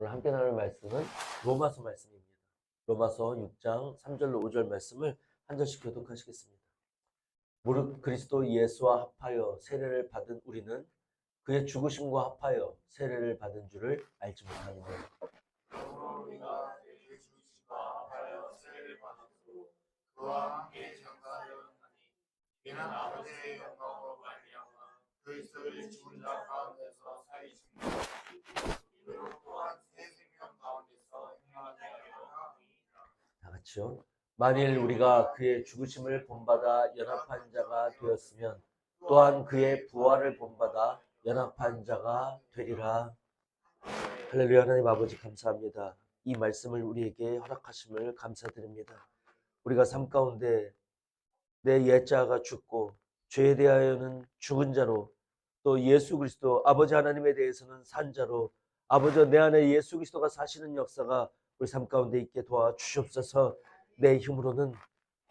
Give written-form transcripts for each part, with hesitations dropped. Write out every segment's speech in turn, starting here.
오늘 함께 나눌 말씀은 로마서 말씀입니다. 로마서 6장 3절로 5절 말씀을 한 절씩 교독하시겠습니다. 무릇 그리스도 예수와 합하여 세례를 받은 우리는 그의 죽으심과 합하여 세례를 받은 줄을 알지 못하느냐. 우리가 그의 죽으심과 합하여 세례를 받았고 그와 함께 장사하였나니 이는 아버지의 영광으로 말미암아 그리스도를 죽은 자 가운데서 살리신 것이요 이로 또한 새 생명 가운데서 행하게 하려 함이니라. 다 같이요. 만일 우리가 그의 죽으심을 본받아 연합한 자가 되었으면 또한 그의 부활을 본받아 연합한 자가 되리라. 할렐루야. 하나님 아버지 감사합니다. 이 말씀을 우리에게 허락하심을 감사드립니다. 우리가 삶 가운데 내 옛자가 죽고 죄에 대하여는 죽은 자로 또 예수 그리스도 아버지 하나님에 대해서는 산 자로 아버지 내 안에 예수 그리스도가 사시는 역사가 우리 삶 가운데 있게 도와주시옵소서. 내 힘으로는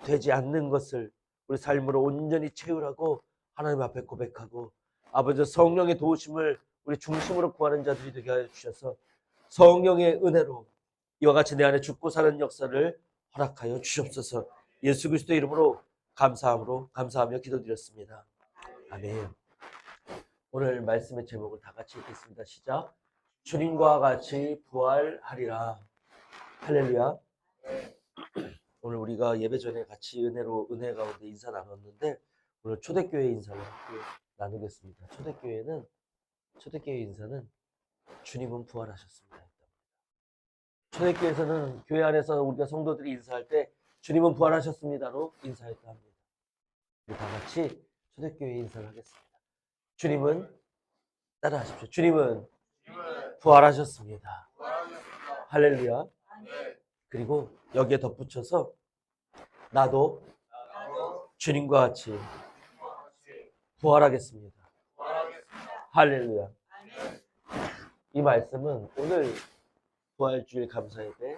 되지 않는 것을 우리 삶으로 온전히 채우라고 하나님 앞에 고백하고 아버지 성령의 도우심을 우리 중심으로 구하는 자들이 되게 하여 주셔서 성령의 은혜로 이와 같이 내 안에 죽고 사는 역사를 허락하여 주시옵소서. 예수 그리스도의 이름으로 감사하며 기도드렸습니다. 아멘. 오늘 말씀의 제목을 다 같이 읽겠습니다. 시작. 주님과 같이 부활하리라. 할렐루야. 오늘 우리가 예배 전에 같이 은혜 가운데 인사 나눴는데 오늘 초대교회 인사를 함께 나누겠습니다. 초대교회 인사는 주님은 부활하셨습니다. 초대교회에서는 교회 안에서 우리가 성도들이 인사할 때 주님은 부활하셨습니다로 인사했다 합니다. 우리 다 같이 초대교회 인사를 하겠습니다. 주님은 따라하십시오. 주님은 부활하셨습니다. 할렐루야. 그리고 여기에 덧붙여서 나도 주님과 같이 부활하겠습니다. 할렐루야. 이 말씀은 오늘 부활주일 감사예배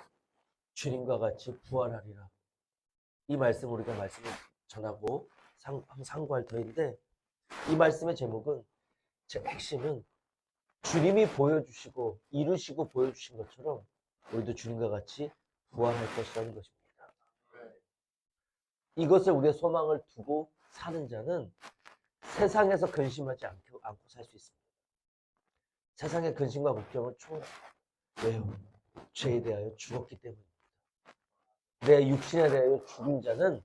주님과 같이 부활하리라. 이 말씀 우리가 말씀을 전하고 상고할 터인데 이 말씀의 제목은 제 핵심은 주님이 보여주시고 이루시고 보여주신 것처럼 우리도 주님과 같이 부활할 것이라는 것입니다. 이것을 우리의 소망을 두고 사는 자는 세상에서 근심하지 않고 살 수 있습니다. 세상의 근심과 걱정은 초월합니다. 왜요? 죄에 대하여 죽었기 때문입니다. 내 육신에 대하여 죽은 자는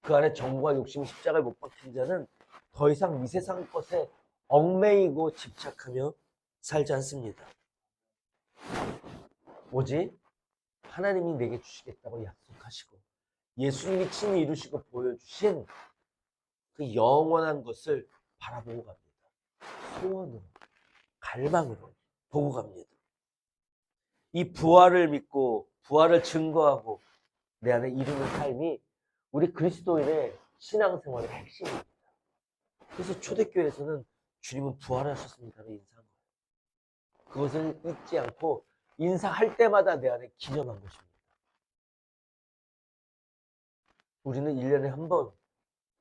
그 안에 정과 욕심 십자가에 못 박힌 자는 더 이상 이 세상 것에 얽매이고 집착하며 살지 않습니다. 오직 하나님이 내게 주시겠다고 약속하시고 예수님이 친히 이루시고 보여주신 그 영원한 것을 바라보고 갑니다. 소원으로, 갈망으로 보고 갑니다. 이 부활을 믿고 부활을 증거하고 내 안에 이루는 삶이 우리 그리스도인의 신앙생활의 핵심입니다. 그래서 초대교회에서는 주님은 부활하셨습니다로 인사한 거예요. 그것을 잊지 않고 인사할 때마다 내 안에 기념한 것입니다. 우리는 1년에 한 번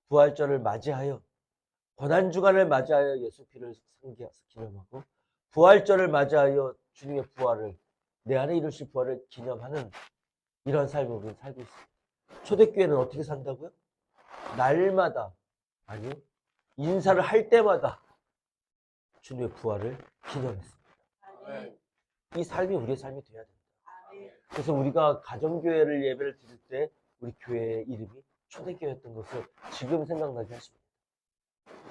부활절을 맞이하여 고난주간을 맞이하여 예수 피를 상기해서 기념하고 부활절을 맞이하여 주님의 부활을 내 안에 이루실 부활을 기념하는 이런 삶을 우리는 살고 있습니다. 초대교회는 어떻게 산다고요? 날마다 아니 인사를 할 때마다 주님의 부활을 기념했습니다. 이 삶이 우리의 삶이 되어야 됩니다. 그래서 우리가 가정교회를 예배를 드릴 때 우리 교회의 이름이 초대교회였던 것을 지금 생각나게 하십니다.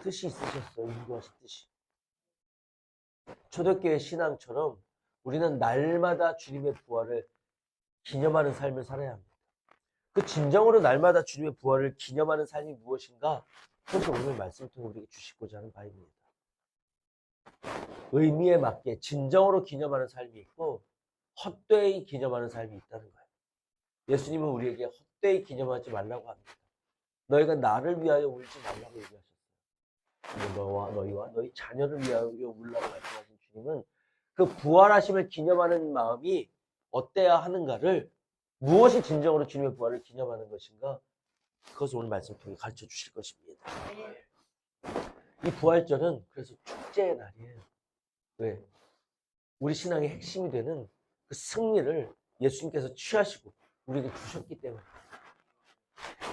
뜻이 있으셨어요. 인도하신 뜻이. 초대교회 신앙처럼 우리는 날마다 주님의 부활을 기념하는 삶을 살아야 합니다. 그 진정으로 날마다 주님의 부활을 기념하는 삶이 무엇인가? 그것을 오늘 말씀을 통해 우리에게 주시고자 하는 바입니다. 의미에 맞게 진정으로 기념하는 삶이 있고 헛되이 기념하는 삶이 있다는 거예요. 예수님은 우리에게 헛되이 기념하지 말라고 합니다. 너희가 나를 위하여 울지 말라고 얘기하셨어요. 너희와 너희 자녀를 위하여 울라고 말씀하신 주님은 그 부활하심을 기념하는 마음이 어때야 하는가를 무엇이 진정으로 주님의 부활을 기념하는 것인가? 그것을 오늘 말씀을 통해 가르쳐 주실 것입니다. 이 부활절은 그래서 축제의 날이에요. 왜? 우리 신앙의 핵심이 되는 그 승리를 예수님께서 취하시고 우리에게 주셨기 때문에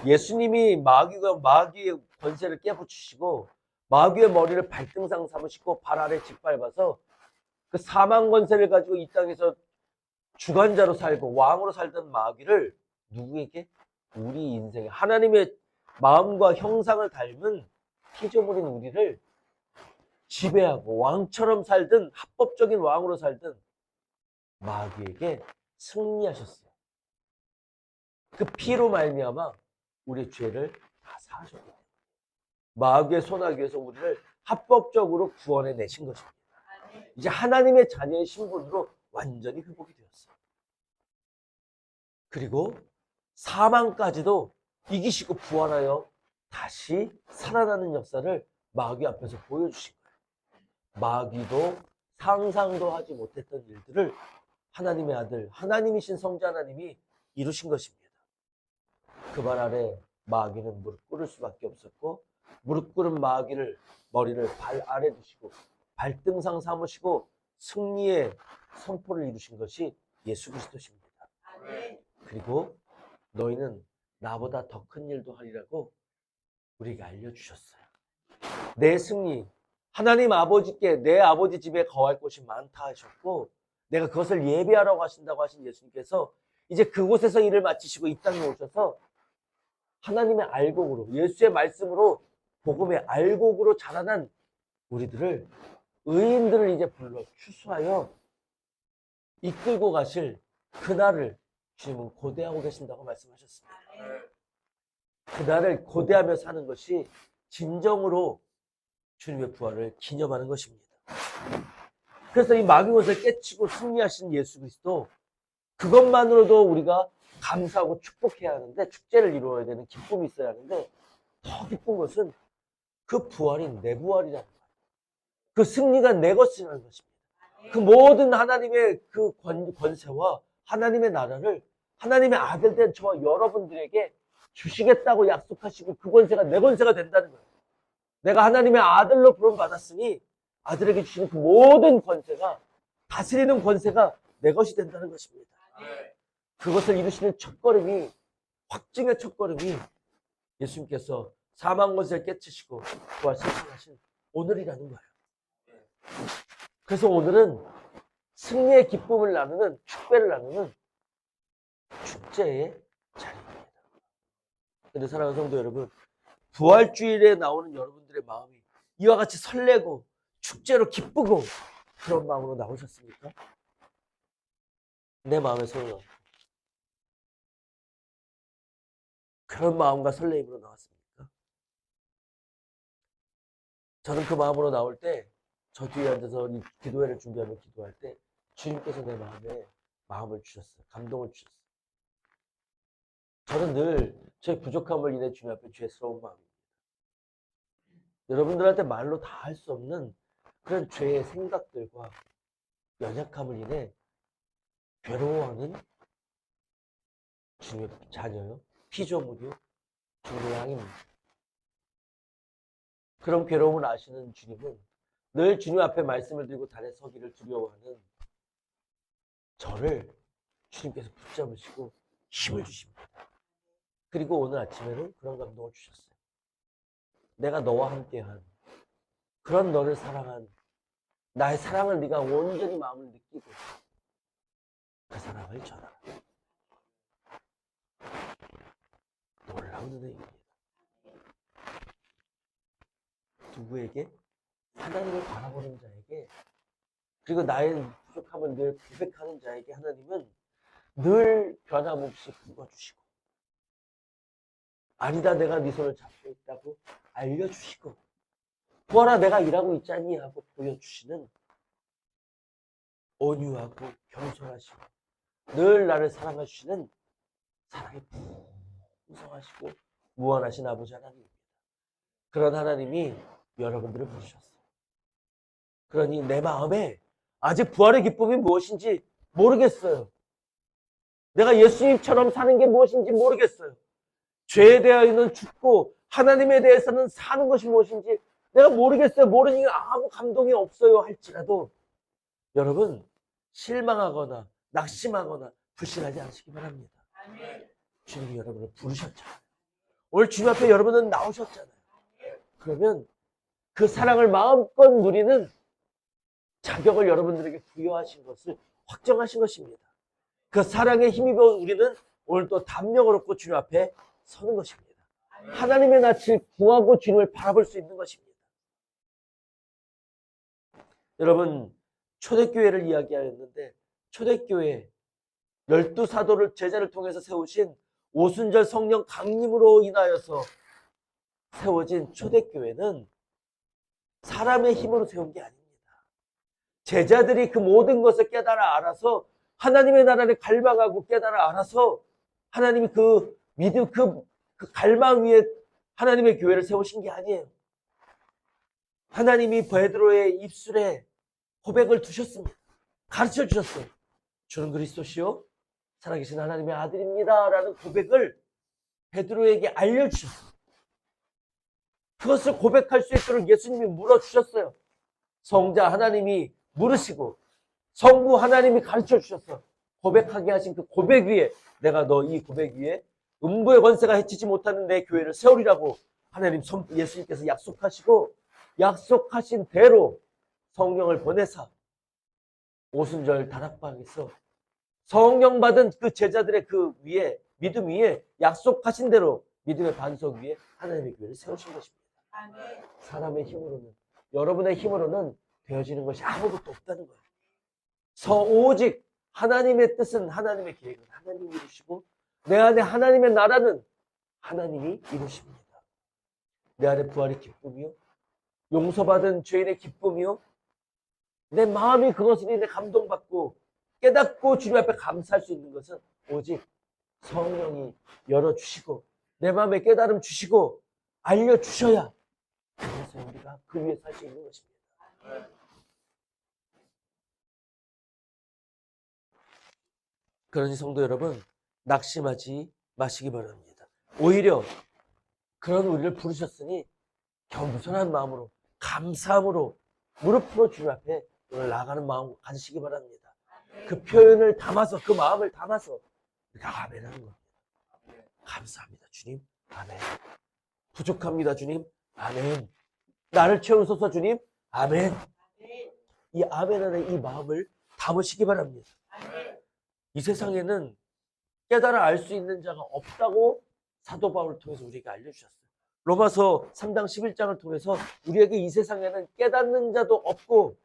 예수님이 마귀의 권세를 깨부추시고 마귀의 머리를 발등상 삼으시고 발 아래 짓밟아서 그 사망 권세를 가지고 이 땅에서 주관자로 살고 왕으로 살던 마귀를 누구에게? 우리 인생에 하나님의 마음과 형상을 닮은 피조물인 우리를 지배하고 왕처럼 살든 합법적인 왕으로 살든 마귀에게 승리하셨어요. 그 피로 말미암아 우리의 죄를 다 사하셨기 때문에 마귀의 손아귀에서 우리를 합법적으로 구원해 내신 것입니다. 이제 하나님의 자녀의 신분으로 완전히 회복이 되었어요. 그리고 사망까지도 이기시고 부활하여 다시 살아나는 역사를 마귀 앞에서 보여주신 거예요. 마귀도 상상도 하지 못했던 일들을 하나님의 아들, 하나님이신 성자 하나님이 이루신 것입니다. 그 말 아래 마귀는 무릎 꿇을 수밖에 없었고 무릎 꿇은 마귀를 머리를 발 아래 두시고 발등상 삼으시고 승리의 선포를 이루신 것이 예수 그리스도십니다. 그리고 너희는 나보다 더 큰 일도 하리라고 우리에게 알려주셨어요. 내 승리, 하나님 아버지께 내 아버지 집에 거할 곳이 많다 하셨고 내가 그것을 예배하라고 하신다고 하신 예수님께서 이제 그곳에서 일을 마치시고 이 땅에 오셔서 하나님의 알곡으로 예수의 말씀으로 복음의 알곡으로 자라난 우리들을 의인들을 이제 불러 추수하여 이끌고 가실 그날을 주님은 고대하고 계신다고 말씀하셨습니다. 그날을 고대하며 사는 것이 진정으로 주님의 부활을 기념하는 것입니다. 그래서 이 마귀 권세를 깨치고 승리하신 예수 그리스도 그것만으로도 우리가 감사하고 축복해야 하는데 축제를 이루어야 되는 기쁨이 있어야 하는데 더 기쁜 것은 그 부활이 내 부활이라는 거예요. 그 승리가 내 것이라는 것입니다. 그 모든 하나님의 그 권세와 하나님의 나라를 하나님의 아들 된 저와 여러분들에게 주시겠다고 약속하시고 그 권세가 내 권세가 된다는 거예요. 내가 하나님의 아들로 부름받았으니 아들에게 주시는 그 모든 권세가 다스리는 권세가 내 것이 된다는 것입니다. 그것을 이루시는 첫걸음이 확증의 첫걸음이 예수님께서 사망 권세를 깨치시고 부활 승천하신 오늘이라는 거예요. 그래서 오늘은 승리의 기쁨을 나누는 축배를 나누는 축제의 자리입니다. 그런데 사랑하는 성도 여러분, 부활주일에 나오는 여러분들의 마음이 이와 같이 설레고 축제로 기쁘고 그런 마음으로 나오셨습니까? 내 마음에 손을 얹고 그런 마음과 설레임으로 나왔습니까? 저는 그 마음으로 나올 때 저 뒤에 앉아서 이 기도회를 준비하며 기도할 때 주님께서 내 마음에 마음을 주셨어요. 감동을 주셨어요. 저는 늘 제 부족함을 인해 주님 앞에 죄스러운 마음입니다. 여러분들한테 말로 다 할 수 없는 그런 죄의 생각들과 연약함을 인해 괴로워하는 주님의 자녀요, 피조물이요, 주님의 양입니다. 그런 괴로움을 아시는 주님은 늘 주님 앞에 말씀을 들고 단에 서기를 두려워하는 저를 주님께서 붙잡으시고 힘을 주십니다. 그리고 오늘 아침에는 그런 감동을 주셨어요. 내가 너와 함께한 그런 너를 사랑한 나의 사랑을 네가 온전히 마음을 느끼고 그 사랑을 전하라. 놀라운 은혜입니다. 누구에게? 하나님을 바라보는 자에게, 그리고 나의 부족함을 늘 고백하는 자에게 하나님은 늘 변함없이 불어주시고 아니다 내가 네 손을 잡고 있다고 알려주시고 보아라 내가 일하고 있잖니 하고 보여주시는 온유하고 겸손하시고 늘 나를 사랑하시는 사랑이 풍성하시고 무한하신 아버지 하나님입니다. 그런 하나님이 여러분들을 부르셨어요. 그러니 내 마음에 아직 부활의 기쁨이 무엇인지 모르겠어요. 내가 예수님처럼 사는 게 무엇인지 모르겠어요. 죄에 대해서는 죽고 하나님에 대해서는 사는 것이 무엇인지 내가 모르겠어요. 모르니 아무 감동이 없어요 할지라도 여러분 실망하거나 낙심하거나 불신하지 않으시기 바랍니다. 주님이 여러분을 부르셨잖아요. 오늘 주님 앞에 여러분은 나오셨잖아요. 그러면 그 사랑을 마음껏 누리는 자격을 여러분들에게 부여하신 것을 확정하신 것입니다. 그 사랑에 힘입어 우리는 오늘 또 담력을 얻고 주님 앞에 서는 것입니다. 하나님의 낯을 구하고 주님을 바라볼 수 있는 것입니다. 여러분, 초대교회를 이야기하였는데 초대교회 12사도를 제자를 통해서 세우신 오순절 성령 강림으로 인하여서 세워진 초대교회는 사람의 힘으로 세운 게 아닙니다. 제자들이 그 모든 것을 깨달아 알아서 하나님의 나라를 갈망하고 깨달아 알아서 하나님이 그 믿음, 그 갈망 위에 하나님의 교회를 세우신 게 아니에요. 하나님이 베드로의 입술에 고백을 두셨습니다. 가르쳐 주셨어요. 주는 그리스도시요 살아계신 하나님의 아들입니다 라는 고백을 베드로에게 알려주셨어요. 그것을 고백할 수 있도록 예수님이 물어주셨어요. 성자 하나님이 물으시고 성부 하나님이 가르쳐 주셨어. 고백하게 하신 그 고백 위에 내가 너 이 고백 위에 음부의 권세가 해치지 못하는 내 교회를 세우리라고 하나님 예수님께서 약속하시고 약속하신 대로 성령을 보내사 오순절 다락방에서 성령 받은 그 제자들의 그 위에 믿음 위에 약속하신 대로 믿음의 반석 위에 하나님의 교회를 세우신 것입니다. 사람의 힘으로는 여러분의 힘으로는 되어지는 것이 아무것도 없다는 거예요. 오직 하나님의 뜻은 하나님의 계획은 하나님이 이루시고 내 안에 하나님의 나라는 하나님이 이루십니다. 내 안에 부활의 기쁨이요 용서받은 죄인의 기쁨이요 내 마음이 그것을 인해 감동받고 깨닫고 주님 앞에 감사할 수 있는 것은 오직 성령이 열어주시고 내 마음에 깨달음 주시고 알려주셔야 그래서 우리가 그 위에 살 수 있는 것입니다. 그러니 성도 여러분 낙심하지 마시기 바랍니다. 오히려 그런 우리를 부르셨으니 겸손한 마음으로 감사함으로 무릎 꿇어 주님 앞에 오늘 나아가는 마음 가지시기 바랍니다. 그 표현을 담아서 그 마음을 담아서 우리가 아멘 하는 겁니다. 감사합니다 주님 아멘. 부족합니다 주님 아멘. 나를 채우소서 주님 아멘. 이 아멘 안에 이 마음을 담으시기 바랍니다. 이 세상에는 깨달아 알 수 있는 자가 없다고 사도 바울을 통해서 우리에게 알려주셨어요. 로마서 3장 11장을 통해서 우리에게 이 세상에는 깨닫는 자도 없고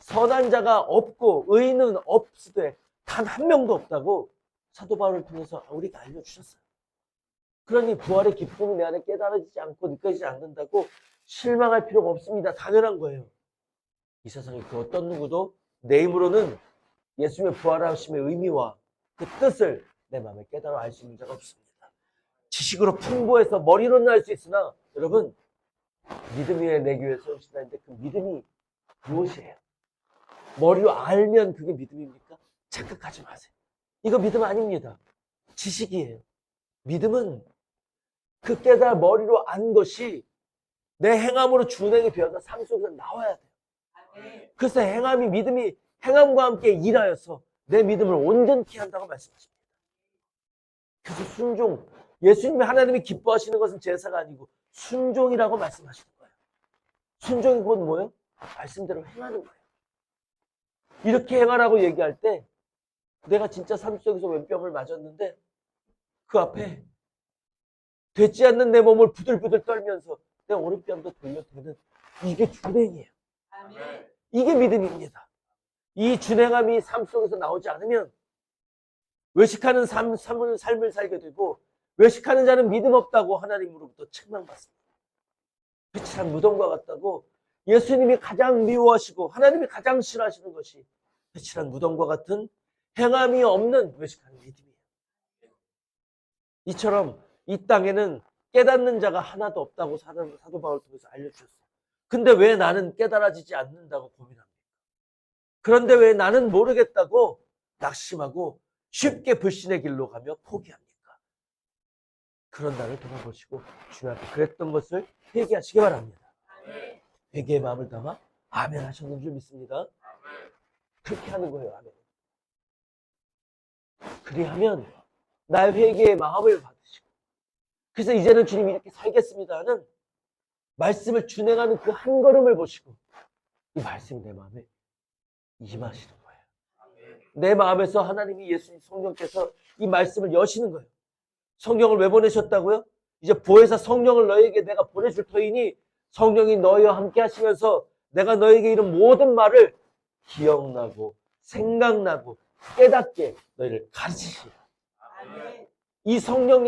선한 자가 없고 의인은 없으되 단 한 명도 없다고 사도 바울을 통해서 우리에게 알려주셨어요. 그러니 부활의 기쁨이 내 안에 깨달아지지 않고 느껴지지 않는다고 실망할 필요가 없습니다. 당연한 거예요. 이 세상에 그 어떤 누구도 내 힘으로는 예수님의 부활하심의 의미와 그 뜻을 내 마음에 깨달아 알 수 있는 자가 없습니다. 지식으로 풍부해서 머리로는 알 수 있으나 여러분 믿음 위에 내 교회에 세우신다는데 그 믿음이 무엇이에요? 머리로 알면 그게 믿음입니까? 착각하지 마세요. 이거 믿음 아닙니다. 지식이에요. 믿음은 그 머리로 안 것이 내 행함으로 준행이 되어서 삶 속에서 나와야 돼요. 그래서 믿음이 행함과 함께 일하여서 내 믿음을 온전케 한다고 말씀하십니다. 그래서 순종, 예수님이 하나님이 기뻐하시는 것은 제사가 아니고 순종이라고 말씀하시는 거예요. 순종이 곧 뭐예요? 말씀대로 행하는 거예요. 이렇게 행하라고 얘기할 때 내가 진짜 삶 속에서 왼병을 맞았는데 그 앞에 되지 않는 내 몸을 부들부들 떨면서 내 오른뺨도 돌려대는 이게 준행이에요. 이게 믿음입니다. 이 준행함이 삶 속에서 나오지 않으면 외식하는 삶을 살게 되고 외식하는 자는 믿음 없다고 하나님으로부터 책망받습니다. 회칠한 무덤과 같다고 예수님이 가장 미워하시고 하나님이 가장 싫어하시는 것이 회칠한 무덤과 같은 행함이 없는 외식하는 믿음이에요. 이처럼 이 땅에는 깨닫는 자가 하나도 없다고 사도 바울을 통해서 알려주셨어요. 근데 왜 나는 깨달아지지 않는다고 고민합니까? 그런데 왜 나는 모르겠다고 낙심하고 쉽게 불신의 길로 가며 포기합니까? 그런 나를 돌아보시고 주님 앞에 그랬던 것을 회개하시기 바랍니다. 회개의 마음을 담아 아멘 하셨는 줄 믿습니다. 그렇게 하는 거예요. 아멘. 그리하면 나의 회개의 마음을 받으시고, 그래서 이제는 주님 이렇게 살겠습니다 하는 말씀을 준행하는 그 한 걸음을 보시고 이 말씀이 내 마음에 임하시는 거예요. 내 마음에서 하나님이 예수님 성령께서 이 말씀을 여시는 거예요. 성령을 왜 보내셨다고요? 이제 보혜사 성령을 너에게 내가 보내줄 터이니 성령이 너희와 함께 하시면서 내가 너에게 이런 모든 말을 기억나고 생각나고 깨닫게 너희를 가르치시라. 이 성령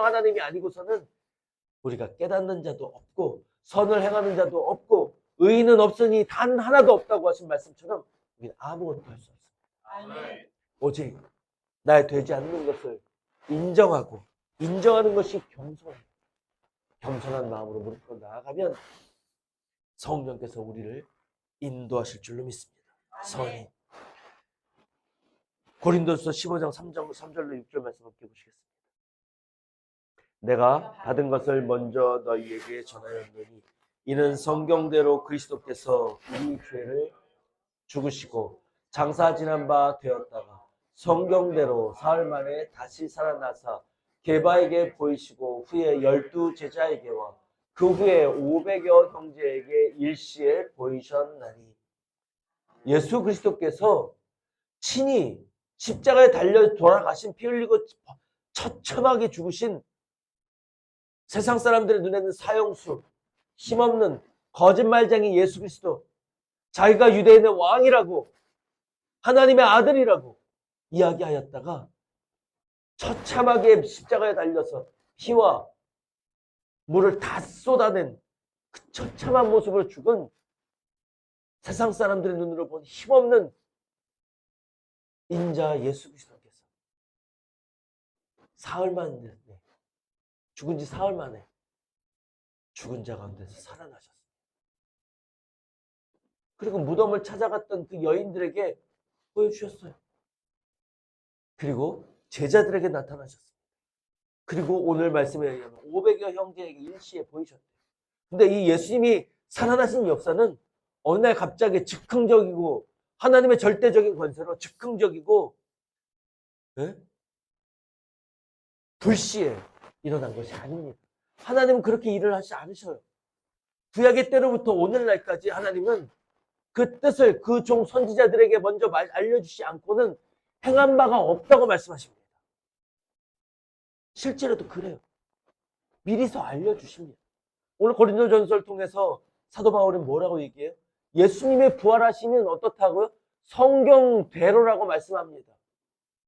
하나님이 아니고서는 우리가 깨닫는 자도 없고 선을 행하는 자도 없고 의인은 없으니 단 하나도 없다고 하신 말씀처럼 우리는 아무것도 할 수 없습니다. 오직 나의 되지 않는 것을 인정하는 것이 겸손한 마음으로 무릎 꿇어 나아가면 성령께서 우리를 인도하실 줄로 믿습니다. 선이 고린도서 15장 3절로 6절 말씀 함께 보시겠습니다. 내가 받은 것을 먼저 너희에게 전하였노니 이는 성경대로 그리스도께서 우리 죄를 죽으시고 장사 지난 바 되었다가 성경대로 사흘 만에 다시 살아나사 게바에게 보이시고 후에 12 제자에게와 그 후에 500여 형제에게 일시에 보이셨나니 예수 그리스도께서 친히 십자가에 달려 돌아가신 피 흘리고 처참하게 죽으신 세상 사람들의 눈에는 사형수, 힘없는 거짓말쟁이 예수 그리스도, 자기가 유대인의 왕이라고 하나님의 아들이라고 이야기하였다가 처참하게 십자가에 달려서 피와 물을 다 쏟아낸 그 처참한 모습으로 죽은 세상 사람들의 눈으로 본 힘없는 인자 예수 그리스도께서 사흘 만에 죽은 지 사흘 만에 죽은 자 가운데서 살아나셨습니다. 그리고 무덤을 찾아갔던 그 여인들에게 보여주셨어요. 그리고 제자들에게 나타나셨습니다. 그리고 오늘 말씀에 의하면 500여 형제에게 일시에 보이셨대요. 근데 이 예수님이 살아나신 역사는 어느 날 갑자기 즉흥적이고 하나님의 절대적인 권세로 즉흥적이고 불시에 일어난 것이 아닙니다. 하나님은 그렇게 일을 하지 않으셔요. 구약의 때로부터 오늘날까지 하나님은 그 뜻을 그 종 선지자들에게 먼저 알려주지 않고는 행한 바가 없다고 말씀하십니다. 실제로도 그래요. 미리서 알려주십니다. 오늘 고린도전서를 통해서 사도 바울은 뭐라고 얘기해요? 예수님의 부활하심은 어떻다고요? 성경대로라고 말씀합니다.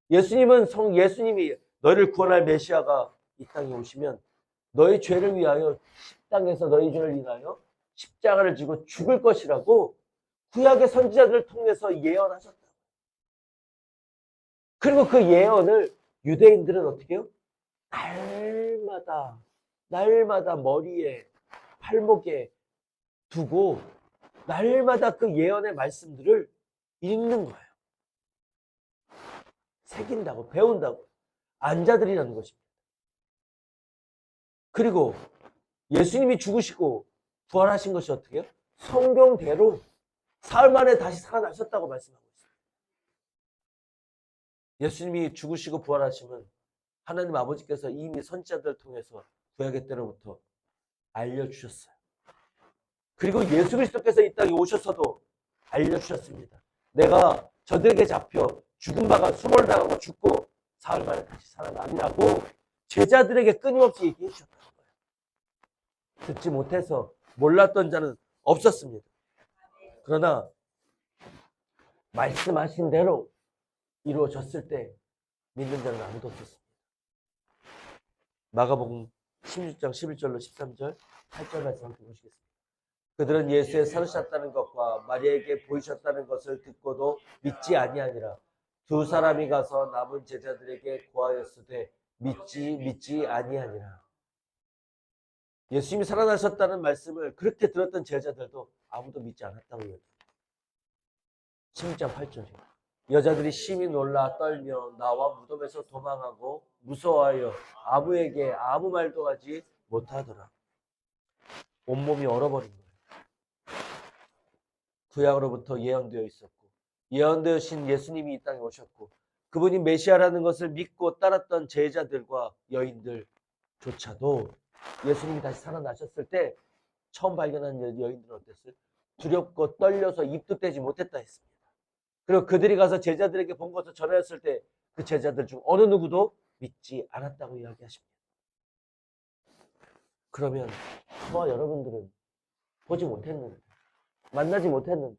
예수님이 너희를 구원할 메시아가 이 땅에 오시면 너희 죄를 위하여 땅에서 너희 죄를 인하여 십자가를 지고 죽을 것이라고 구약의 선지자들을 통해서 예언하셨다. 그리고 그 예언을 유대인들은 어떻게 해요? 날마다 머리에 팔목에 두고 날마다 그 예언의 말씀들을 읽는 거예요. 새긴다고, 배운다고. 안자들이라는 것입니다. 그리고 예수님이 죽으시고 부활하신 것이 어떻게 해요? 성경대로 사흘 만에 다시 살아나셨다고 말씀하고 있습니다. 예수님이 죽으시고 부활하심은 하나님 아버지께서 이미 선지자들을 통해서 구약의 때로부터 알려주셨어요. 그리고 예수 그리스도께서 이 땅에 오셔서도 알려주셨습니다. 내가 저들에게 잡혀 죽은 바가 수몰당하고 죽고 사흘 만에 다시 살아나리라고 제자들에게 끊임없이 얘기해 주셨다는 거예요. 듣지 못해서 몰랐던 자는 없었습니다. 그러나 말씀하신 대로 이루어졌을 때 믿는 자는 아무도 없었습니다. 마가복음 16장 11절로 13절 8절 말씀 함께 보시겠습니다. 그들은 예수의 사르셨다는 것과 마리아에게 보이셨다는 것을 듣고도 믿지 아니하니라. 두 사람이 가서 남은 제자들에게 고하였으되 믿지 아니하니라. 예수님이 살아나셨다는 말씀을 그렇게 들었던 제자들도 아무도 믿지 않았다고 해요. 16장 8절이요. 여자들이 심히 놀라 떨며 나와 무덤에서 도망하고 무서워하여 아무에게 아무 말도 하지 못하더라. 온몸이 얼어버린 거예요. 구약으로부터 예언되어 있었고 예언되신 예수님이 이 땅에 오셨고 그분이 메시아라는 것을 믿고 따랐던 제자들과 여인들조차도 예수님이 다시 살아나셨을 때 처음 발견한 여인들은 어땠어요? 두렵고 떨려서 입도 떼지 못했다 했습니다. 그리고 그들이 가서 제자들에게 본 것을 전하였을 때 그 제자들 중 어느 누구도 믿지 않았다고 이야기하십니다. 그러면 저와 여러분들은 보지 못했는데, 만나지 못했는데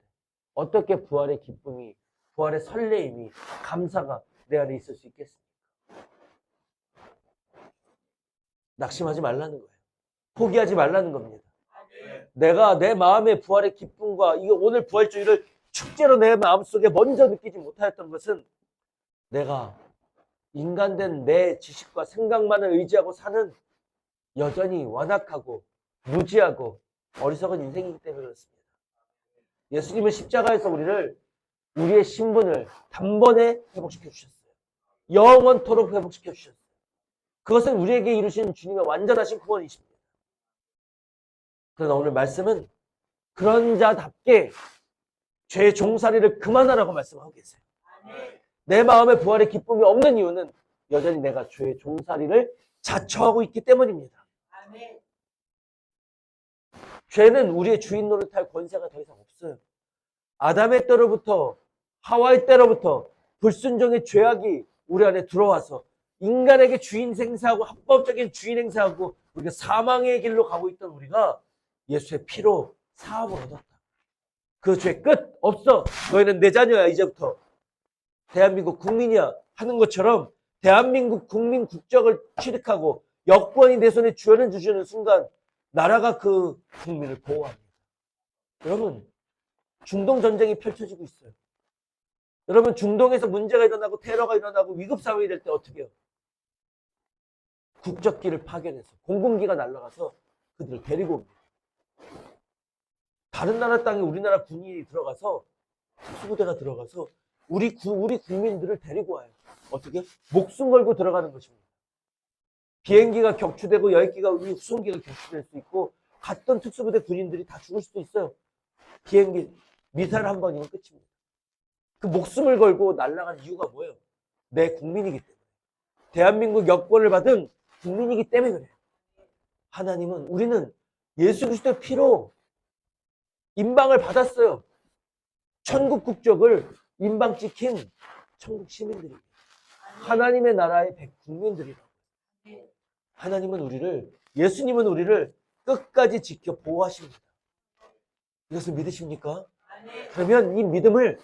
어떻게 부활의 기쁨이, 부활의 설레임이, 감사가 내 안에 있을 수 있겠습니까? 낙심하지 말라는 거예요. 포기하지 말라는 겁니다. 내가 내 마음의 부활의 기쁨과 이 오늘 부활주의를 축제로 내 마음속에 먼저 느끼지 못하였던 것은 내가 인간된 내 지식과 생각만을 의지하고 사는 여전히 완악하고 무지하고 어리석은 인생이기 때문에 그렇습니다. 예수님은 십자가에서 우리의 신분을 단번에 회복시켜 주셨어요. 영원토록 회복시켜 주셨어요. 그것은 우리에게 이루신 주님의 완전하신 구원이십니다. 그러나 오늘 말씀은 그런 자답게 죄의 종살이를 그만하라고 말씀하고 계세요. 내 마음에 부활의 기쁨이 없는 이유는 여전히 내가 죄의 종살이를 자처하고 있기 때문입니다. 죄는 우리의 주인 노릇할 권세가 더 이상 없어요. 아담의 때로부터 하와의 때로부터 불순종의 죄악이 우리 안에 들어와서 인간에게 주인 행사하고 합법적인 주인 행사하고 우리가 사망의 길로 가고 있던 우리가 예수의 피로 사함을 얻었다. 그 죄 끝 없어. 너희는 내 자녀야 이제부터. 대한민국 국민이야 하는 것처럼 대한민국 국민 국적을 취득하고 여권이 내 손에 주어는 순간 나라가 그 국민을 보호합니다. 여러분 중동 전쟁이 펼쳐지고 있어요. 여러분 중동에서 문제가 일어나고 테러가 일어나고 위급 상황이 될 때 어떻게 해요? 국적기를 파견해서 공군기가 날아가서 그들을 데리고 옵니다. 다른 나라 땅에 우리나라 군인이 들어가서 특수부대가 들어가서 우리 국민들을 데리고 와요. 어떻게? 목숨 걸고 들어가는 것입니다. 비행기가 격추되고 여객기가 우리 수송기가 격추될 수 있고 갔던 특수부대 군인들이 다 죽을 수도 있어요. 비행기 미사일 한 번이면 끝입니다. 그 목숨을 걸고 날아간 이유가 뭐예요? 내 국민이기 때문에. 대한민국 여권을 받은 국민이기 때문에 그래요. 하나님은 우리는 예수 그리스도의 피로 인방을 받았어요. 천국 국적을 인방 찍힌 천국 시민들입니다. 하나님의 나라의 백국민들이라고. 하나님은 예수님은 우리를 끝까지 지켜 보호하십니다. 이것을 믿으십니까? 그러면 이 믿음을,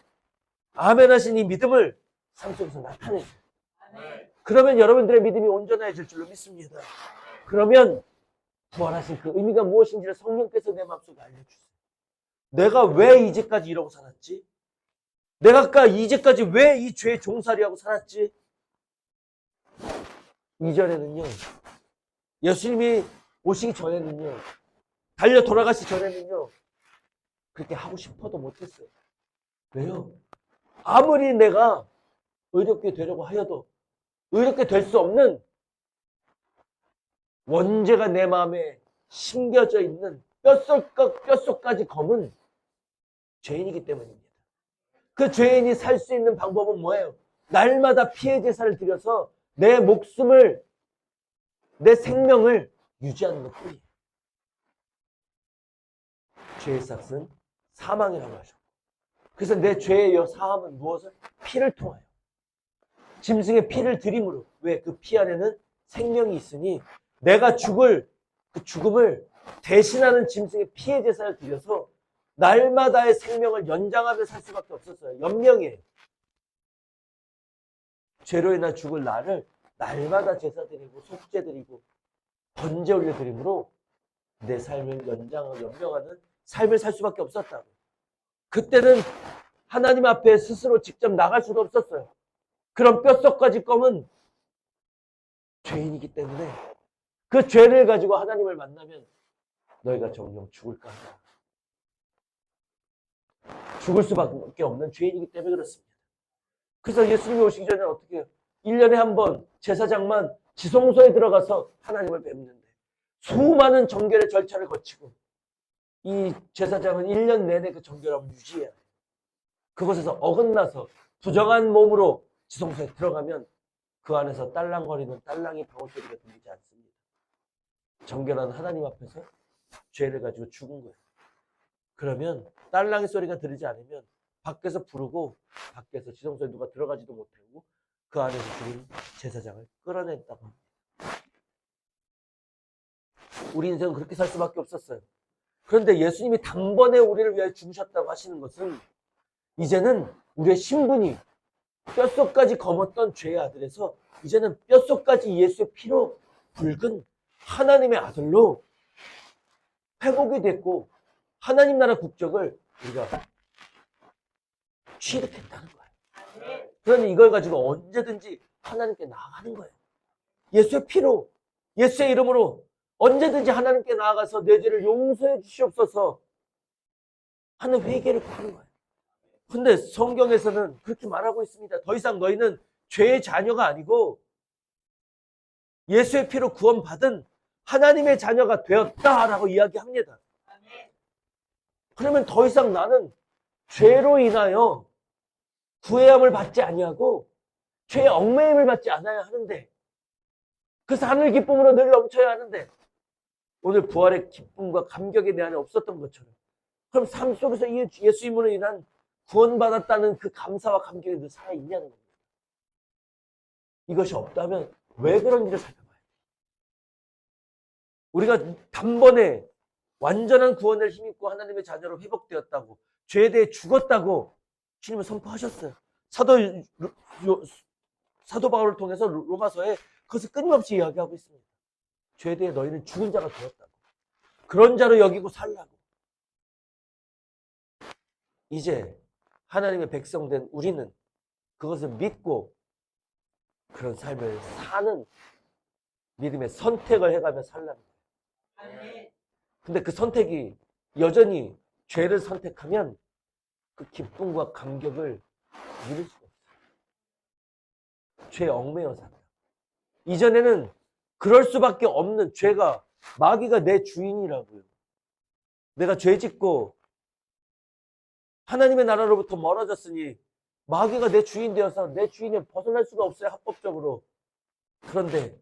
아멘 하신 이 믿음을 삶 속에서 나타내세요. 그러면 여러분들의 믿음이 온전해질 줄로 믿습니다. 그러면 부활하신 그 의미가 무엇인지를 성령께서 내 마음속에 알려주세요. 내가 왜 이제까지 이러고 살았지? 내가 이제까지 왜 이 죄의 종살이하고 살았지? 이전에는요, 예수님이 오시기 전에는요, 달려 돌아가시 전에는요, 그렇게 하고 싶어도 못했어요. 왜요? 아무리 내가 의롭게 되려고 하여도 의롭게 될 수 없는 원죄가 내 마음에 심겨져 있는 뼛속까지 검은 죄인이기 때문입니다. 그 죄인이 살 수 있는 방법은 뭐예요? 날마다 피해 제사를 드려서 내 목숨을, 내 생명을 유지하는 것뿐이에요. 죄의 삭은 사망이라고 하셨고, 그래서 내 죄의 사함은 무엇을? 피를 통하여 짐승의 피를 드림으로. 왜? 그 피 안에는 생명이 있으니 내가 죽을 그 죽음을 대신하는 짐승의 피해 제사를 드려서 날마다의 생명을 연장하며 살 수밖에 없었어요. 연명이에요. 죄로 인해 죽을 나를 날마다 제사 드리고 속죄 드리고 번제 올려 드림으로 내 삶을 연장하고 연명하는 삶을 살 수밖에 없었다고. 그때는 하나님 앞에 스스로 직접 나갈 수도 없었어요. 그런 뼛속까지 검은 죄인이기 때문에 그 죄를 가지고 하나님을 만나면 너희가 정녕 죽을까 하다. 죽을 수밖에 없는 죄인이기 때문에 그렇습니다. 그래서 예수님이 오시기 전에 어떻게 해요? 1년에 한 번 제사장만 지성소에 들어가서 하나님을 뵙는데 수많은 정결의 절차를 거치고 이 제사장은 1년 내내 그 정결함을 유지해야 해요. 그곳에서 어긋나서 부정한 몸으로 지성소에 들어가면 그 안에서 딸랑거리는 딸랑이 방울소리가 들리지 않습니다. 정결한 하나님 앞에서 죄를 가지고 죽은 거예요. 그러면 딸랑이 소리가 들리지 않으면 밖에서 부르고 밖에서 지성소에 누가 들어가지도 못하고 그 안에서 죽은 제사장을 끌어냈다고 합니다. 우리 인생은 그렇게 살 수밖에 없었어요. 그런데 예수님이 단번에 우리를 위하여 죽으셨다고 하시는 것은 이제는 우리의 신분이 뼛속까지 검었던 죄의 아들에서 이제는 뼛속까지 예수의 피로 붉은 하나님의 아들로 회복이 됐고 하나님 나라 국적을 우리가 취득했다는 거예요. 그러니 이걸 가지고 언제든지 하나님께 나아가는 거예요. 예수의 피로, 예수의 이름으로 언제든지 하나님께 나아가서 내 죄를 용서해 주시옵소서 하는 회개를 구하는 거예요. 근데 성경에서는 그렇게 말하고 있습니다. 더 이상 너희는 죄의 자녀가 아니고 예수의 피로 구원받은 하나님의 자녀가 되었다라고 이야기합니다. 그러면 더 이상 나는 죄로 인하여 구애함을 받지 아니하고 죄의 얽매임을 받지 않아야 하는데, 그래서 하늘 기쁨으로 늘 넘쳐야 하는데, 오늘 부활의 기쁨과 감격이 내 안에 없었던 것처럼, 그럼 삶 속에서 예수님으로 인한 구원받았다는 그 감사와 감격이 늘 살아있냐는 겁니다. 이것이 없다면 왜 그런지를 살펴봐요. 우리가 단번에 완전한 구원을 힘입고 하나님의 자녀로 회복되었다고, 죄에 대해 죽었다고 주님은 선포하셨어요. 사도 바울을 통해서 로마서에 그것을 끊임없이 이야기하고 있습니다. 죄에 대해 너희는 죽은 자가 되었다고. 그런 자로 여기고 살라고. 이제 하나님의 백성된 우리는 그것을 믿고 그런 삶을 사는 믿음의 선택을 해가며 살라는 거예요. 근데 그 선택이 여전히 죄를 선택하면 그 기쁨과 감격을 누릴 수가 없어요. 죄에 얽매여 산다. 이전에는 그럴 수밖에 없는 죄가, 마귀가 내 주인이라고요. 내가 죄 짓고 하나님의 나라로부터 멀어졌으니 마귀가 내 주인 되어서 내 주인을 벗어날 수가 없어요, 합법적으로. 그런데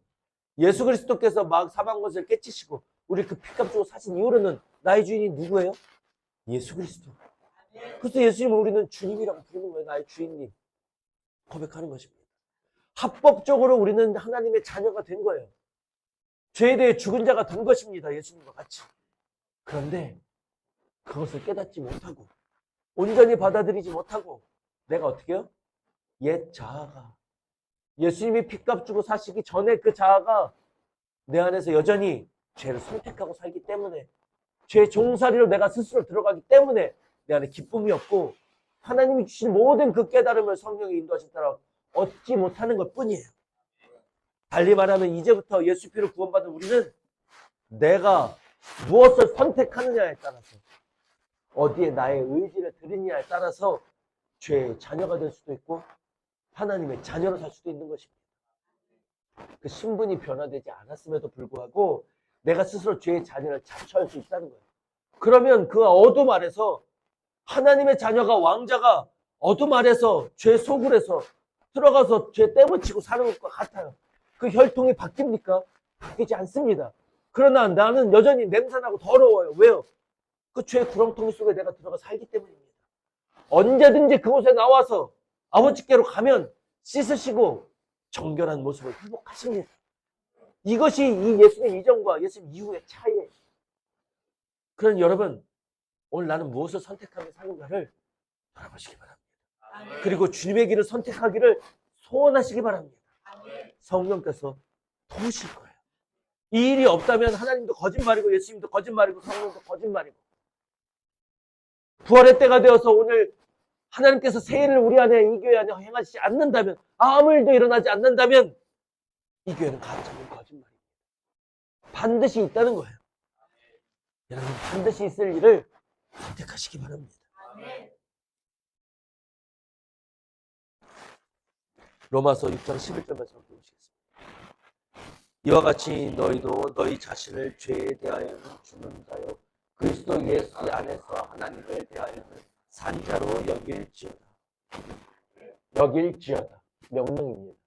예수 그리스도께서 사방 것을 깨치시고 우리 그 피값 주고 사신 이후로는 나의 주인이 누구예요? 예수 그리스도. 그래서 예수님을 우리는 주님이라고 부르는 거예요. 나의 주인님. 고백하는 것입니다. 합법적으로 우리는 하나님의 자녀가 된 거예요. 죄에 대해 죽은 자가 된 것입니다. 예수님과 같이. 그런데 그것을 깨닫지 못하고 온전히 받아들이지 못하고 내가 어떻게 해요? 옛 자아가, 예수님이 피값 주고 사시기 전에 그 자아가 내 안에서 여전히 죄를 선택하고 살기 때문에, 죄의 종살이로 내가 스스로 들어가기 때문에 내 안에 기쁨이 없고 하나님이 주신 모든 그 깨달음을 성령의 인도하신 따라 얻지 못하는 것 뿐이에요. 달리 말하면 이제부터 예수 피로 구원받은 우리는 내가 무엇을 선택하느냐에 따라서, 어디에 나의 의지를 드리느냐에 따라서 죄의 자녀가 될 수도 있고 하나님의 자녀로 살 수도 있는 것입니다. 그 신분이 변화되지 않았음에도 불구하고 내가 스스로 죄의 자녀를 자처할 수 있다는 거예요. 그러면 그 어둠 아래서 하나님의 자녀가, 왕자가 어둠 아래서 죄 소굴에서 들어가서 죄 떼붙이고 사는 것과 같아요. 그 혈통이 바뀝니까? 바뀌지 않습니다. 그러나 나는 여전히 냄새나고 더러워요. 왜요? 그 죄의 구렁텅이 속에 내가 들어가 살기 때문입니다. 언제든지 그곳에 나와서 아버지께로 가면 씻으시고 정결한 모습을 회복하십니다. 이것이 이 예수님 이전과 예수님 이후의 차이예요. 그런 여러분, 오늘 나는 무엇을 선택하며 사는가를 바라보시기 바랍니다. 그리고 주님의 길을 선택하기를 소원하시기 바랍니다. 성령께서 도우실 거예요. 이 일이 없다면 하나님도 거짓말이고 예수님도 거짓말이고 성령도 거짓말이고, 부활의 때가 되어서 오늘 하나님께서 새 일을 우리 안에, 이 교회 안에 행하시지 않는다면, 아무 일도 일어나지 않는다면 이 교회는 가짜는 거짓말입니다. 반드시 있다는 거예요. 여러분, 반드시 있을 일을 선택하시기 바랍니다. 로마서 6장 11절 말씀 보시겠습니다. 이와 같이 너희도 너희 자신을 죄에 대하여는 죽는 자요 그리스도 예수 안에서 하나님을 대하여는 산자로 여길지어다. 여길지어다. 명령입니다.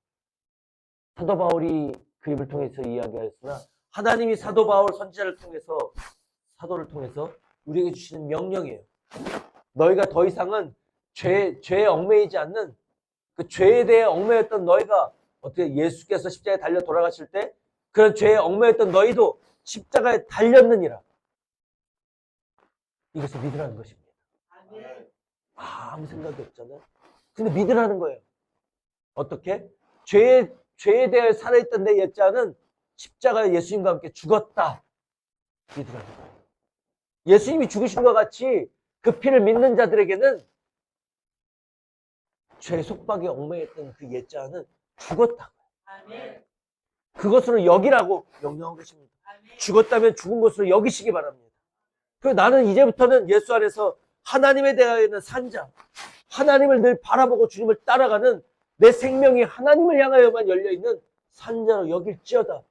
사도 바울이 그 입을 통해서 이야기하였으나 하나님이 사도 바울 선지자를 통해서 사도를 통해서 우리에게 주시는 명령이에요. 너희가 더 이상은 죄에 얽매이지 않는 그 죄에 대해 얽매였던 너희가 어떻게 예수께서 십자가에 달려 돌아가실 때 그런 죄에 얽매였던 너희도 십자가에 달렸느니라. 이것을 믿으라는 것입니다. 아무 생각이 없잖아요. 근데 믿으라는 거예요. 어떻게? 죄에 대해 살아있던 내 옛자는 십자가에 예수님과 함께 죽었다. 믿으라는 거예요. 예수님이 죽으신 것 같이 그 피를 믿는 자들에게는 죄 속박에 얽매였던 그 옛자는 죽었다. 그것으로 여기라고 명령한 것입니다. 죽었다면 죽은 것으로 여기시기 바랍니다. 그리고 나는 이제부터는 예수 안에서 하나님에 대하여는 산자, 하나님을 늘 바라보고 주님을 따라가는 내 생명이 하나님을 향하여만 열려있는 산자로 여길지어다.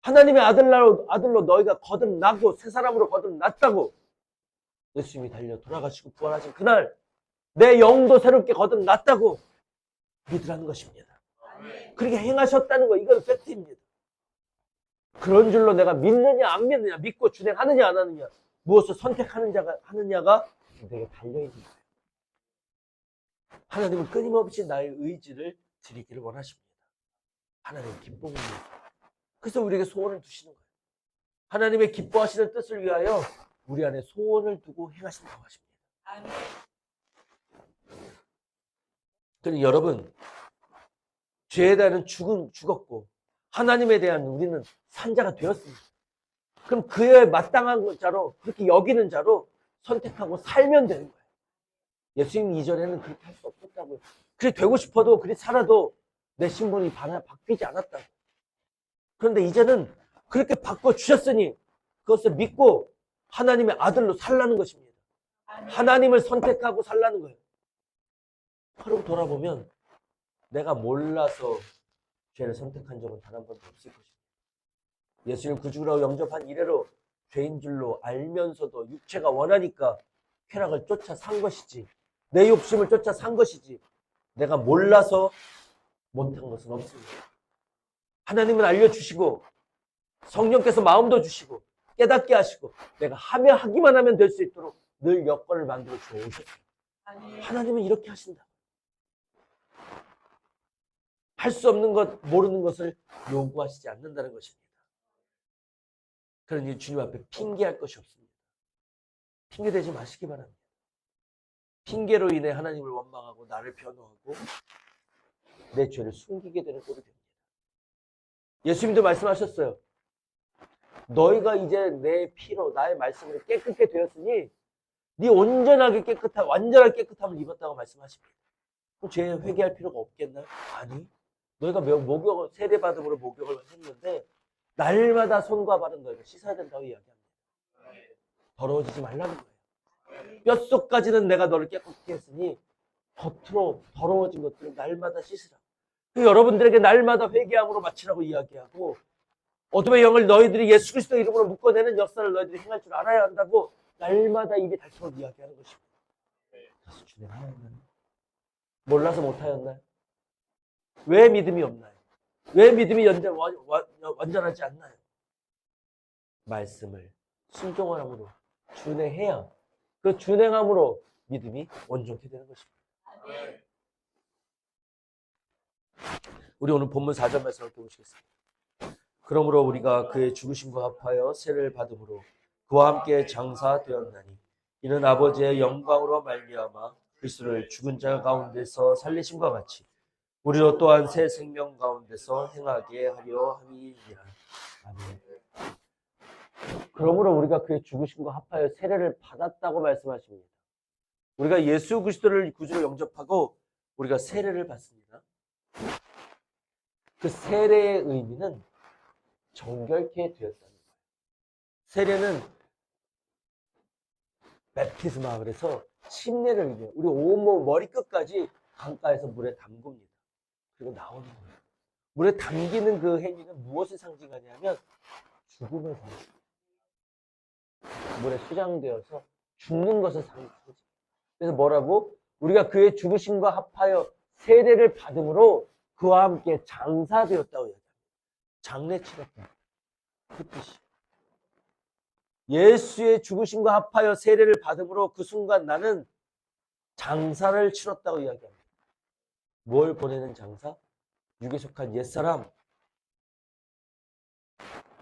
하나님의 아들로 너희가 거듭나고 새 사람으로 거듭났다고 예수님이 달려 돌아가시고 부활하신 그날 내 영도 새롭게 거듭났다고 믿으라는 것입니다. 그렇게 행하셨다는 거, 이건 팩트입니다. 그런 줄로 내가 믿느냐 안 믿느냐, 믿고 준행하느냐 안 하느냐, 무엇을 하느냐가 내게 달려있는 거예요. 하나님은 끊임없이 나의 의지를 드리기를 원하십니다. 하나님의 기쁨을 위해서. 그래서 우리에게 소원을 두시는 거예요. 하나님의 기뻐하시는 뜻을 위하여 우리 안에 소원을 두고 행하신다고 하십니다. 그러니 여러분, 죄에 대한 죽었고 하나님에 대한 우리는 산자가 되었습니다. 그럼 그에 마땅한 자로, 그렇게 여기는 자로 선택하고 살면 되는 거예요. 예수님 이전에는 그렇게 할 수 없었다고요. 그렇게 되고 싶어도 그렇게 살아도 내 신분이 바뀌지 않았다고. 그런데 이제는 그렇게 바꿔주셨으니 그것을 믿고 하나님의 아들로 살라는 것입니다. 하나님을 선택하고 살라는 거예요. 그러고 돌아보면 내가 몰라서 죄를 선택한 적은 단 한 번도 없을 것입니다. 예수님 구주라고 영접한 이래로 죄인 줄로 알면서도 육체가 원하니까 쾌락을 쫓아 산 것이지, 내 욕심을 쫓아 산 것이지, 내가 몰라서 못한 것은 없습니다. 하나님은 알려주시고 성령께서 마음도 주시고 깨닫게 하시고 내가 하기만 하면 될 수 있도록 늘 여건을 만들어 주셨어요. 하나님은 이렇게 하신다. 할 수 없는 것, 모르는 것을 요구하시지 않는다는 것입니다. 그러니 주님 앞에 핑계할 것이 없습니다. 핑계대지 마시기 바랍니다. 핑계로 인해 하나님을 원망하고 나를 변호하고 내 죄를 숨기게 되는 꼴이 됩니다. 예수님도 말씀하셨어요. 너희가 이제 내 피로 나의 말씀으로 깨끗게 되었으니 네 온전하게 완전하게 깨끗함을 입었다고 말씀하십니다. 그럼 죄에 회개할 필요가 없겠나요? 아니. 너희가 세례받음으로 목욕을 했는데 날마다 손과 발은 너희가 씻어야 된다고 이야기합니다. 더러워지지 말라는 거예요. 뼛속까지는 내가 너를 깨끗게 했으니 겉으로 더러워진 것들을 날마다 씻으라. 여러분들에게 날마다 회개함으로 마치라고 이야기하고 어둠의 영을 너희들이 예수 그리스도 이름으로 묶어내는 역사를 너희들이 행할 줄 알아야 한다고 날마다 입에 닳도록 이야기하는 것입니다. 그래서 준행하였나요? 몰라서 못하였나요? 왜 믿음이 없나요? 왜 믿음이 완전하지 않나요? 말씀을 순종함으로 준행해야 그 준행함으로 믿음이 온전케 되는 것입니다. 우리 오늘 본문 4절 말씀을 함께 보시겠습니다. 그러므로 우리가 그의 죽으심과 합하여 세를 받음으로 그와 함께 장사되었나니 이는 아버지의 영광으로 말미암아 그리스도를 죽은 자 가운데서 살리심과 같이 우리로 또한 새 생명 가운데서 행하게 하려 함이니라. 아멘. 그러므로 우리가 그의 죽으심과 합하여 세례를 받았다고 말씀하십니다. 우리가 예수 그리스도를 구주로 영접하고 우리가 세례를 받습니다. 그 세례의 의미는 정결케 되었다는 거예요. 세례는 베프티스마, 그래서 침례를 의미해요. 우리 온몸 머리끝까지 강가에서 물에 담굽니다. 그리고 나오는 거예요. 물에 담기는 그 행위는 무엇을 상징하냐면 죽음을 상징해요. 물에 수장되어서 죽는 것을 상징해요. 그래서 뭐라고? 우리가 그의 죽으심과 합하여 세례를 받음으로 그와 함께 장사되었다고 얘기합니다. 장례 치렀다. 그 뜻이. 예수의 죽으심과 합하여 세례를 받음으로 그 순간 나는 장사를 치렀다고 이야기합니다. 뭘 보내는 장사? 육에 속한 옛사람.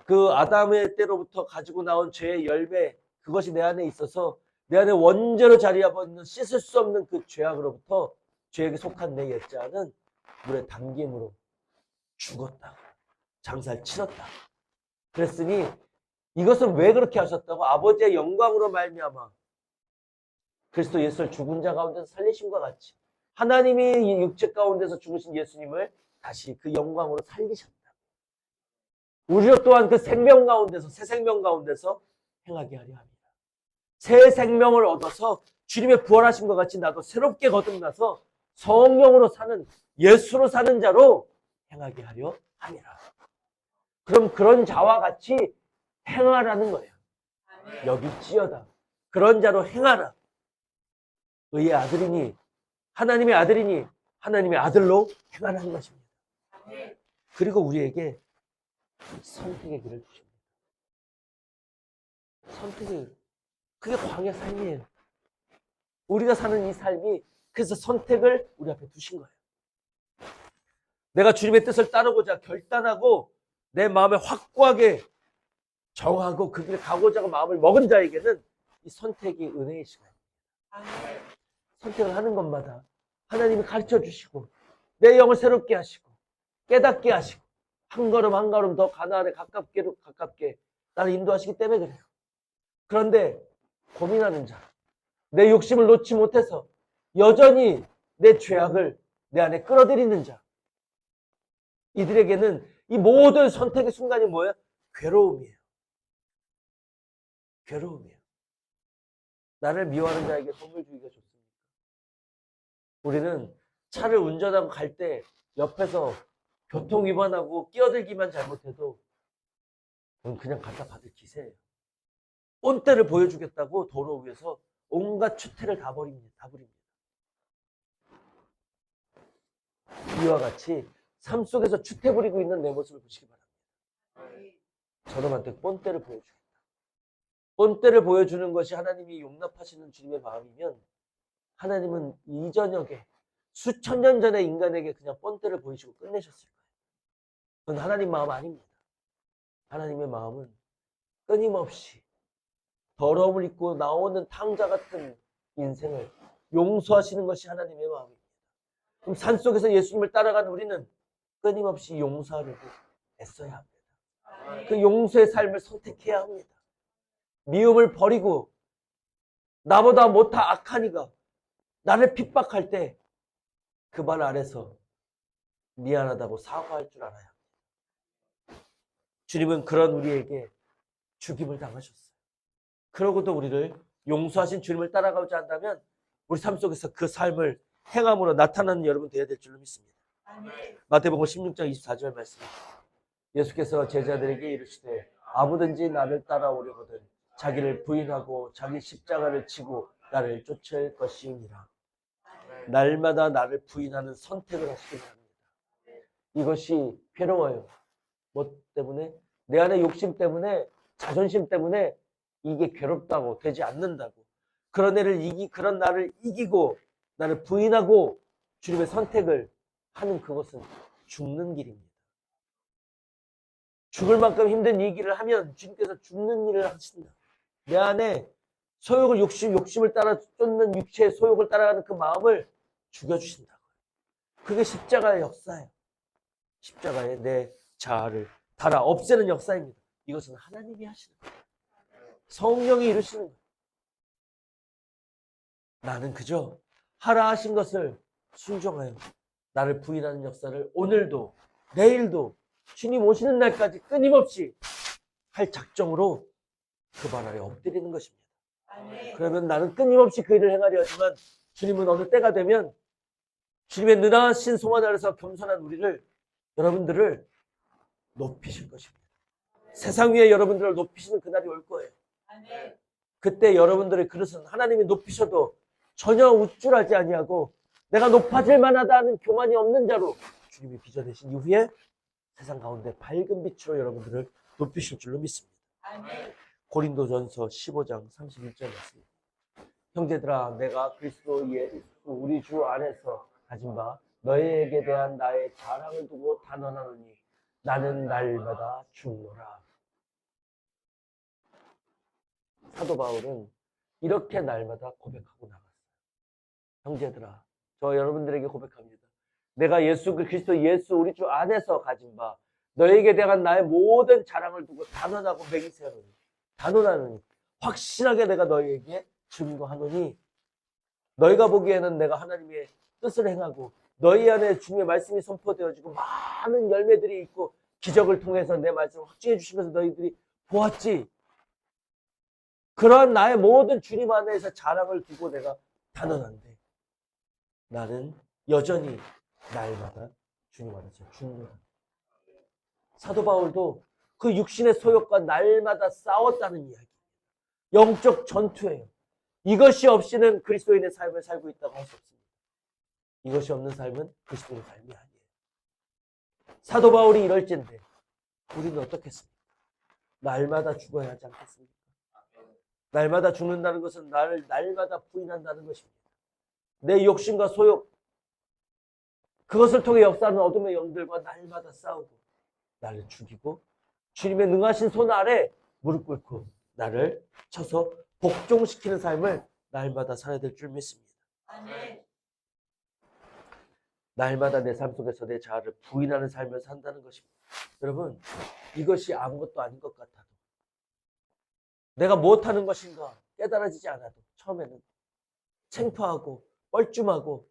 그 아담의 때로부터 가지고 나온 죄의 열매, 그것이 내 안에 있어서 내 안에 원죄로 자리하고 있는 씻을 수 없는 그 죄악으로부터 죄에게 속한 내 옛자는 물에 담김으로 죽었다. 장사를 치렀다. 그랬으니 이것은 왜 그렇게 하셨다고? 아버지의 영광으로 말미암아 그리스도 예수를 죽은 자 가운데서 살리심과 같이 하나님이 육체 가운데서 죽으신 예수님을 다시 그 영광으로 살리셨다. 우리로 또한 그 생명 가운데서, 새 생명 가운데서 행하게 하려 합니다. 새 생명을 얻어서 주님의 부활하신 것 같이 나도 새롭게 거듭나서 성령으로 사는, 예수로 사는 자로 행하게 하려 함이라. 그럼 그런 자와 같이 행하라는 거예요. 여기 찌어다. 그런 자로 행하라. 의의 아들이니, 하나님의 아들이니, 하나님의 아들로 행하라는 것입니다. 그리고 우리에게 선택의 길을 주십니다. 선택의 길. 그게 광야 삶이에요. 우리가 사는 이 삶이 그래서 선택을 우리 앞에 두신 거예요. 내가 주님의 뜻을 따르고자 결단하고 내 마음에 확고하게 정하고 그 길에 가고자 하는 마음을 먹은 자에게는 이 선택이 은혜의 시간입니다. 선택을 하는 것마다 하나님이 가르쳐 주시고 내 영을 새롭게 하시고 깨닫게 하시고 한 걸음 한 걸음 더 가나안에 가깝게 나를 인도하시기 때문에 그래요. 그런데 고민하는 자, 내 욕심을 놓지 못해서 여전히 내 죄악을 내 안에 끌어들이는 자, 이들에게는 이 모든 선택의 순간이 뭐예요? 괴로움이에요. 괴로움이에요. 나를 미워하는 자에게 선물 주기가 좋습니다. 우리는 차를 운전하고 갈 때 옆에서 교통 위반하고 끼어들기만 잘못해도 그냥 갖다 받을 기세예요. 본때를 보여주겠다고 도로 위에서 온갖 추태를 다 부립니다. 이와 같이 삶 속에서 추태 부리고 있는 내 모습을 보시기 바랍니다. 저놈한테 본때를 보여주겠다. 본때를 보여주는 것이 하나님이 용납하시는 주님의 마음이면 하나님은 이 저녁에 수천 년 전에 인간에게 그냥 본때를 보이시고 끝내셨을 거예요. 그건 하나님 마음 아닙니다. 하나님의 마음은 끊임없이 더러움을 입고 나오는 탕자 같은 인생을 용서하시는 것이 하나님의 마음입니다. 그럼 산속에서 예수님을 따라가는 우리는 끊임없이 용서하려고 애써야 합니다. 그 용서의 삶을 선택해야 합니다. 미움을 버리고 나보다 못한 악한 이가 나를 핍박할 때 그 말 아래서 미안하다고 사과할 줄 알아야 합니다. 주님은 그런 우리에게 죽임을 당하셨어요. 그러고도 우리를 용서하신 주님을 따라가고자 한다면 우리 삶 속에서 그 삶을 행함으로 나타나는 여러분 되어야 될 줄로 믿습니다. 마태복음 16장 24절 말씀. 예수께서 제자들에게 이르시되 아무든지 나를 따라오려거든 자기를 부인하고 자기 십자가를 지고 나를 쫓을 것이니라. 날마다 나를 부인하는 선택을 하시기 바랍니다. 이것이 괴로워요. 뭐 때문에? 내 안에 욕심 때문에, 자존심 때문에 이게 괴롭다고, 되지 않는다고. 그런 나를 이기고 나를 부인하고 주님의 선택을 하는 그것은 죽는 길입니다. 죽을 만큼 힘든 이 길을 하면 주님께서 죽는 일을 하신다. 내 안에 소욕을 욕심을 따라 쫓는 육체의 소욕을 따라가는 그 마음을 죽여주신다고요. 그게 십자가의 역사예요. 십자가에 내 자아를 달아 없애는 역사입니다. 이것은 하나님이 하시는 거예요. 성령이 이루시는 거예요. 나는 그저 하라 하신 것을 순종하여 나를 부인하는 역사를 오늘도 내일도 주님 오시는 날까지 끊임없이 할 작정으로 그 발 아래 엎드리는 것입니다. 그러면 나는 끊임없이 그 일을 행하려 하지만 주님은 어느 때가 되면 주님의 느나신 송원 아래서 겸손한 여러분들을 높이실 것입니다. 세상 위에 여러분들을 높이시는 그날이 올 거예요. 그때 여러분들의 그릇은 하나님이 높이셔도 전혀 우쭐하지 아니하고 내가 높아질 만하다는 교만이 없는 자로 주님이 빚어내신 이후에 세상 가운데 밝은 빛으로 여러분들을 높이실 줄로 믿습니다. 아멘. 고린도전서 15장 31절 말씀. 형제들아, 내가 그리스도 예수 우리 주 안에서 가진 바 너희에게 대한 나의 자랑을 두고 단언하노니 나는 날마다 죽노라. 사도 바울은 이렇게 날마다 고백하고 나갔어요. 형제들아, 저 여러분들에게 고백합니다. 내가 그리스도 예수 우리 주 안에서 가진 바 너에게 대한 나의 모든 자랑을 두고 단언하고 맹세하노니, 단언하노니, 확실하게 내가 너희에게 증거하노니, 너희가 보기에는 내가 하나님의 뜻을 행하고 너희 안에 주님의 말씀이 선포되어지고 많은 열매들이 있고 기적을 통해서 내 말씀을 확증해 주시면서 너희들이 보았지. 그러한 나의 모든 주님 안에서 자랑을 두고 내가 단언한데 나는 여전히 날마다 주님 안에서 죽노라. 사도 바울도 그 육신의 소욕과 날마다 싸웠다는 이야기. 영적 전투예요. 이것이 없이는 그리스도인의 삶을 살고 있다고 할 수 없습니다. 이것이 없는 삶은 그리스도의 삶이 아니에요. 사도 바울이 이럴진데 우리는 어떻겠습니까? 날마다 죽어야 하지 않겠습니까? 날마다 죽는다는 것은 나를 날마다 부인한다는 것입니다. 내 욕심과 소욕, 그것을 통해 역사하는 어둠의 영들과 날마다 싸우고 나를 죽이고 주님의 능하신 손 아래 무릎 꿇고 나를 쳐서 복종시키는 삶을 날마다 살아야 될 줄 믿습니다. 아멘. 날마다 내 삶 속에서 내 자아를 부인하는 삶을 산다는 것입니다. 여러분, 이것이 아무것도 아닌 것 같아도 내가 무엇하는 것인가 깨달아지지 않아도 처음에는 창피하고 뻘쭘하고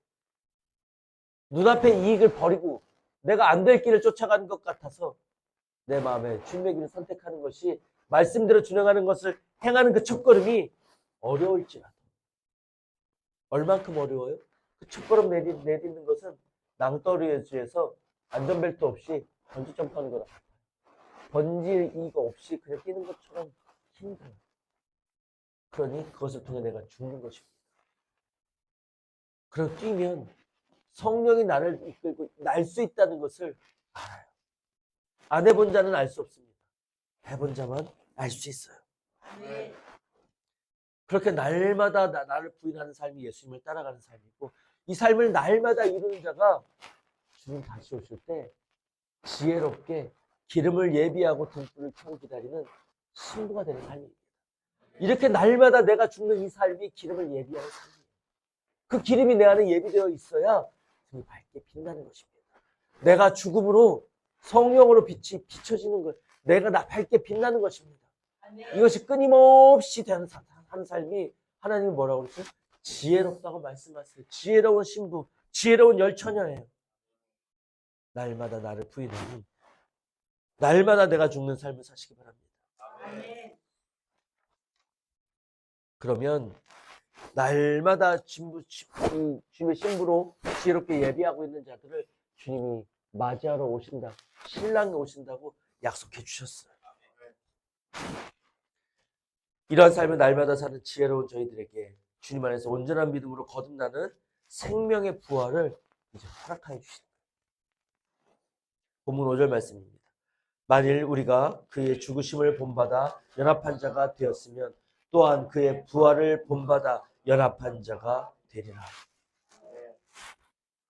눈앞의 이익을 버리고 내가 안 될 길을 쫓아가는 것 같아서 내 마음에 주님의 길을 선택하는 것이 말씀대로 준행하는 것을 행하는 그 첫걸음이 어려울지라도 얼만큼 어려워요? 그 첫걸음 내딛는 것은 낭떠러지에서 안전벨트 없이 번지 점프하는 거다. 번지 이거 없이 그냥 뛰는 것처럼 힘들어요. 그러니 그것을 통해 내가 죽는 것입니다. 그리고 뛰면 성령이 나를 이끌고 날 수 있다는 것을 알아요. 안 해본 자는 알 수 없습니다. 해본 자만 알 수 있어요. 아멘. 그렇게 날마다 나를 부인하는 삶이 예수님을 따라가는 삶이고, 이 삶을 날마다 이루는 자가 주님 다시 오실 때 지혜롭게 기름을 예비하고 등불을 켜고 기다리는 신부가 되는 삶입니다. 이렇게 날마다 내가 죽는 이 삶이 기름을 예비하는 삶이에요. 그 기름이 내 안에 예비되어 있어야 등이 밝게 빛나는 것입니다. 내가 죽음으로 성령으로 빛이 비춰지는 것, 내가 밝게 빛나는 것입니다. 아멘. 이것이 끊임없이 되는 하는 삶이 하나님이 뭐라고 그랬어요? 지혜롭다고 말씀하세요. 지혜로운 신부, 지혜로운 열처녀예요. 날마다 나를 부인하니 날마다 내가 죽는 삶을 사시기 바랍니다. 아멘. 그러면 날마다 주님의 신부로 지혜롭게 예비하고 있는 자들을 주님이 맞이하러 오신다, 신랑이 오신다고 약속해 주셨어요. 이러한 삶을 날마다 사는 지혜로운 저희들에게 주님 안에서 온전한 믿음으로 거듭나는 생명의 부활을 이제 허락하여 주십니다. 본문 5절 말씀입니다. 만일 우리가 그의 죽으심을 본받아 연합한 자가 되었으면 또한 그의 부활을 본받아 연합한 자가 되리라.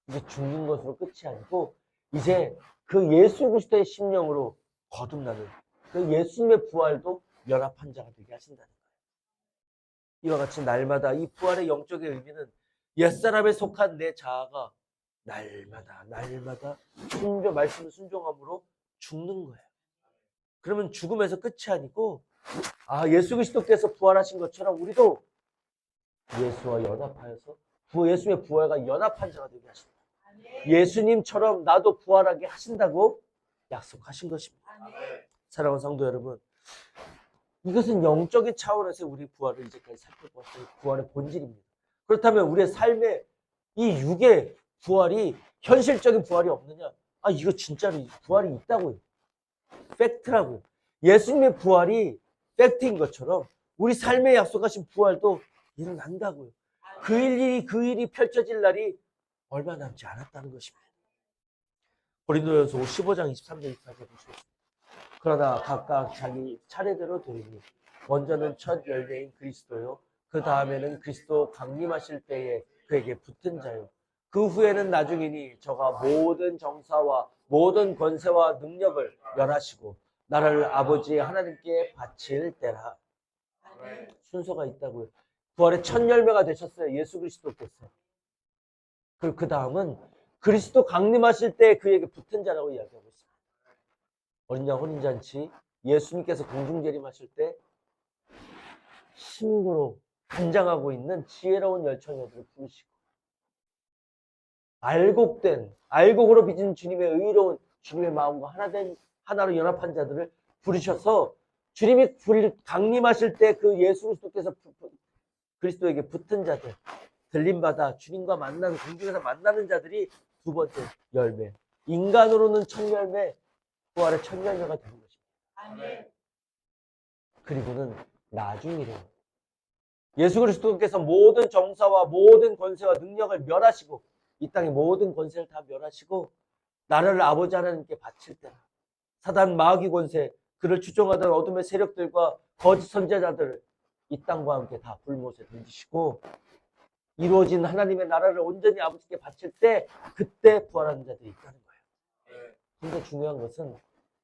이제 죽는 것으로 끝이 아니고 이제 그 예수 그리스도의 심령으로 거듭나는 그 예수님의 부활도 연합한 자가 되게 하신다는 거예요. 이와 같이 날마다 이 부활의 영적인 의미는 옛사람에 속한 내 자아가 날마다 말씀을 순종함으로 죽는 거예요. 그러면 죽음에서 끝이 아니고 예수 그리스도께서 부활하신 것처럼 우리도 예수와 연합하여서 예수의 부활과 연합한 자가 되게 하신다. 예수님처럼 나도 부활하게 하신다고 약속하신 것입니다. 사랑하는 성도 여러분, 이것은 영적인 차원에서 우리 부활을 이제까지 살펴보았어요. 부활의 본질입니다. 그렇다면 우리의 삶의 이 육의 부활이 현실적인 부활이 없느냐? 이거 진짜로 부활이 있다고요. 팩트라고요. 예수님의 부활이 팩트인 것처럼 우리 삶에 약속하신 부활도 일어난다고요. 그 일이 펼쳐질 날이 얼마 남지 않았다는 것입니다. 고린도전서 15장 23절 24절 보시겠습니다. 그러나 각각 자기 차례대로 되리니 먼저는 첫 열매인 그리스도요, 그 다음에는 그리스도 강림하실 때에 그에게 붙은 자요, 그 후에는 나중이니 저가 모든 정사와 모든 권세와 능력을 멸하시고 나를 아버지 하나님께 바칠 때라. 아멘. 순서가 있다고요. 부활의 첫 열매가 되셨어요, 예수 그리스도께서. 그리고 그 다음은 그리스도 강림하실 때 그에게 붙은 자라고 이야기하고 있습니다. 어린 양 혼인잔치 예수님께서 공중재림하실 때 신부로 단장하고 있는 지혜로운 열처녀들을 부르시고, 알곡으로 빚은 주님의 의로운 주님의 마음과 하나로 연합한 자들을 부르셔서 주님이 강림하실 때 그 예수 그리스도께서 그리스도에게 붙은 자들, 들림받아 주님과 만나는, 공중에서 만나는 자들이 두 번째 열매, 인간으로는 첫 열매, 부활의 첫 열매가 되는 것입니다. 아멘. 그리고는 나중이래요. 예수 그리스도께서 모든 정사와 모든 권세와 능력을 멸하시고, 이 땅의 모든 권세를 다 멸하시고 나를 아버지 하나님께 바칠 때라. 사단 마귀 권세, 그를 추종하던 어둠의 세력들과 거짓 선지자들을 이 땅과 함께 다 불못에 던지시고 이루어진 하나님의 나라를 온전히 아버지께 바칠 때, 그때 부활하는 자들이 있다는 거예요. 근데 중요한 것은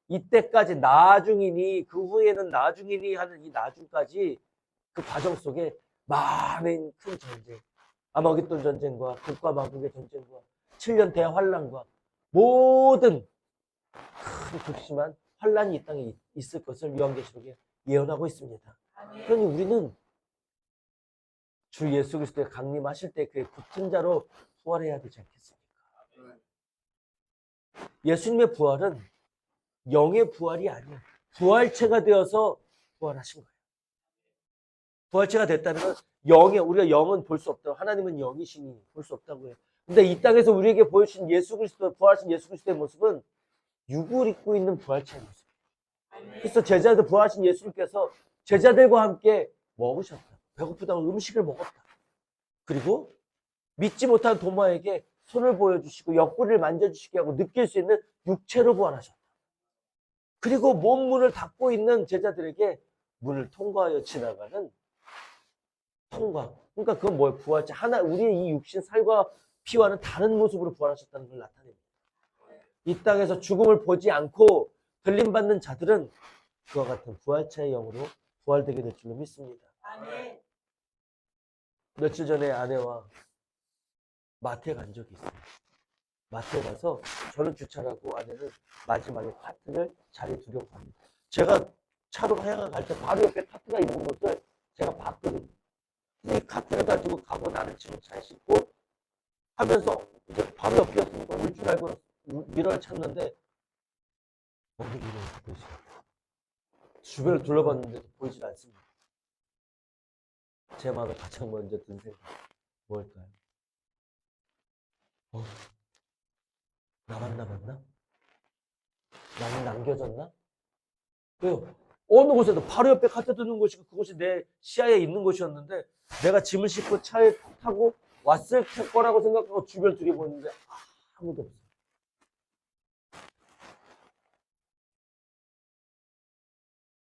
이때까지 나중이니 그 후에는 나중이니 하는 이 나중까지 그 과정 속에 많은 큰 전쟁, 아마겟돈 전쟁과 극과 마국의 전쟁과 7년 대환란과 모든 큰 극심한 환란이 이 땅에 있을 것을 요한계시록에 예언하고 있습니다. 아멘. 그러니 우리는 주 예수 그리스도의 강림하실 때 그의 붙은 자로 부활해야 되지 않겠습니까? 예수님의 부활은 영의 부활이 아니에요. 부활체가 되어서 부활하신 거예요. 부활체가 됐다는 건 우리가 영은 볼 수 없다고, 하나님은 영이시니 볼 수 없다고 해요. 근데 이 땅에서 우리에게 보여주신 예수 그리스도, 부활하신 예수 그리스도의 모습은 육을 입고 있는 부활체의 모습. 그래서 부활하신 예수님께서 제자들과 함께 먹으셨다. 배고프다고 음식을 먹었다. 그리고 믿지 못한 도마에게 손을 보여주시고 옆구리를 만져주시게 하고 느낄 수 있는 육체로 부활하셨다. 그리고 몸 문을 닫고 있는 제자들에게 문을 통과하여 지나가는 통과. 그러니까 그건 뭐예요? 부활체. 우리의 이 육신, 살과 피와는 다른 모습으로 부활하셨다는 걸 나타냅니다. 이 땅에서 죽음을 보지 않고 들림받는 자들은 그와 같은 부활체의 영으로 부활되게 될 줄로 믿습니다. 아멘. 며칠 전에 아내와 마트에 간 적이 있어요. 마트에 가서 저는 주차를 하고 아내는 마지막에 카트를 자리에 두려고 합니다. 제가 차로 갈 때 바로 옆에 카트가 있는 것을 제가 봤거든요. 이 카트를 가지고 가고 나는 지금 차에 싣고 하면서 이제 바로 옆이었으니까 올 줄 알고 미러를 찾는데 어디 미러가 보이지 않아요. 주변을 둘러봤는데도 보이질 않습니다. 제 마음에 가장 먼저 든 생각 뭘까요? 나만 남았나? 나는 남겨졌나? 왜요? 어느 곳에도 바로 옆에 카트 두는 곳이고 그곳이 내 시야에 있는 곳이었는데 내가 짐을 싣고 차에 타고 왔을 거라고 생각하고 주변을 들여보는데 아무도 없어요.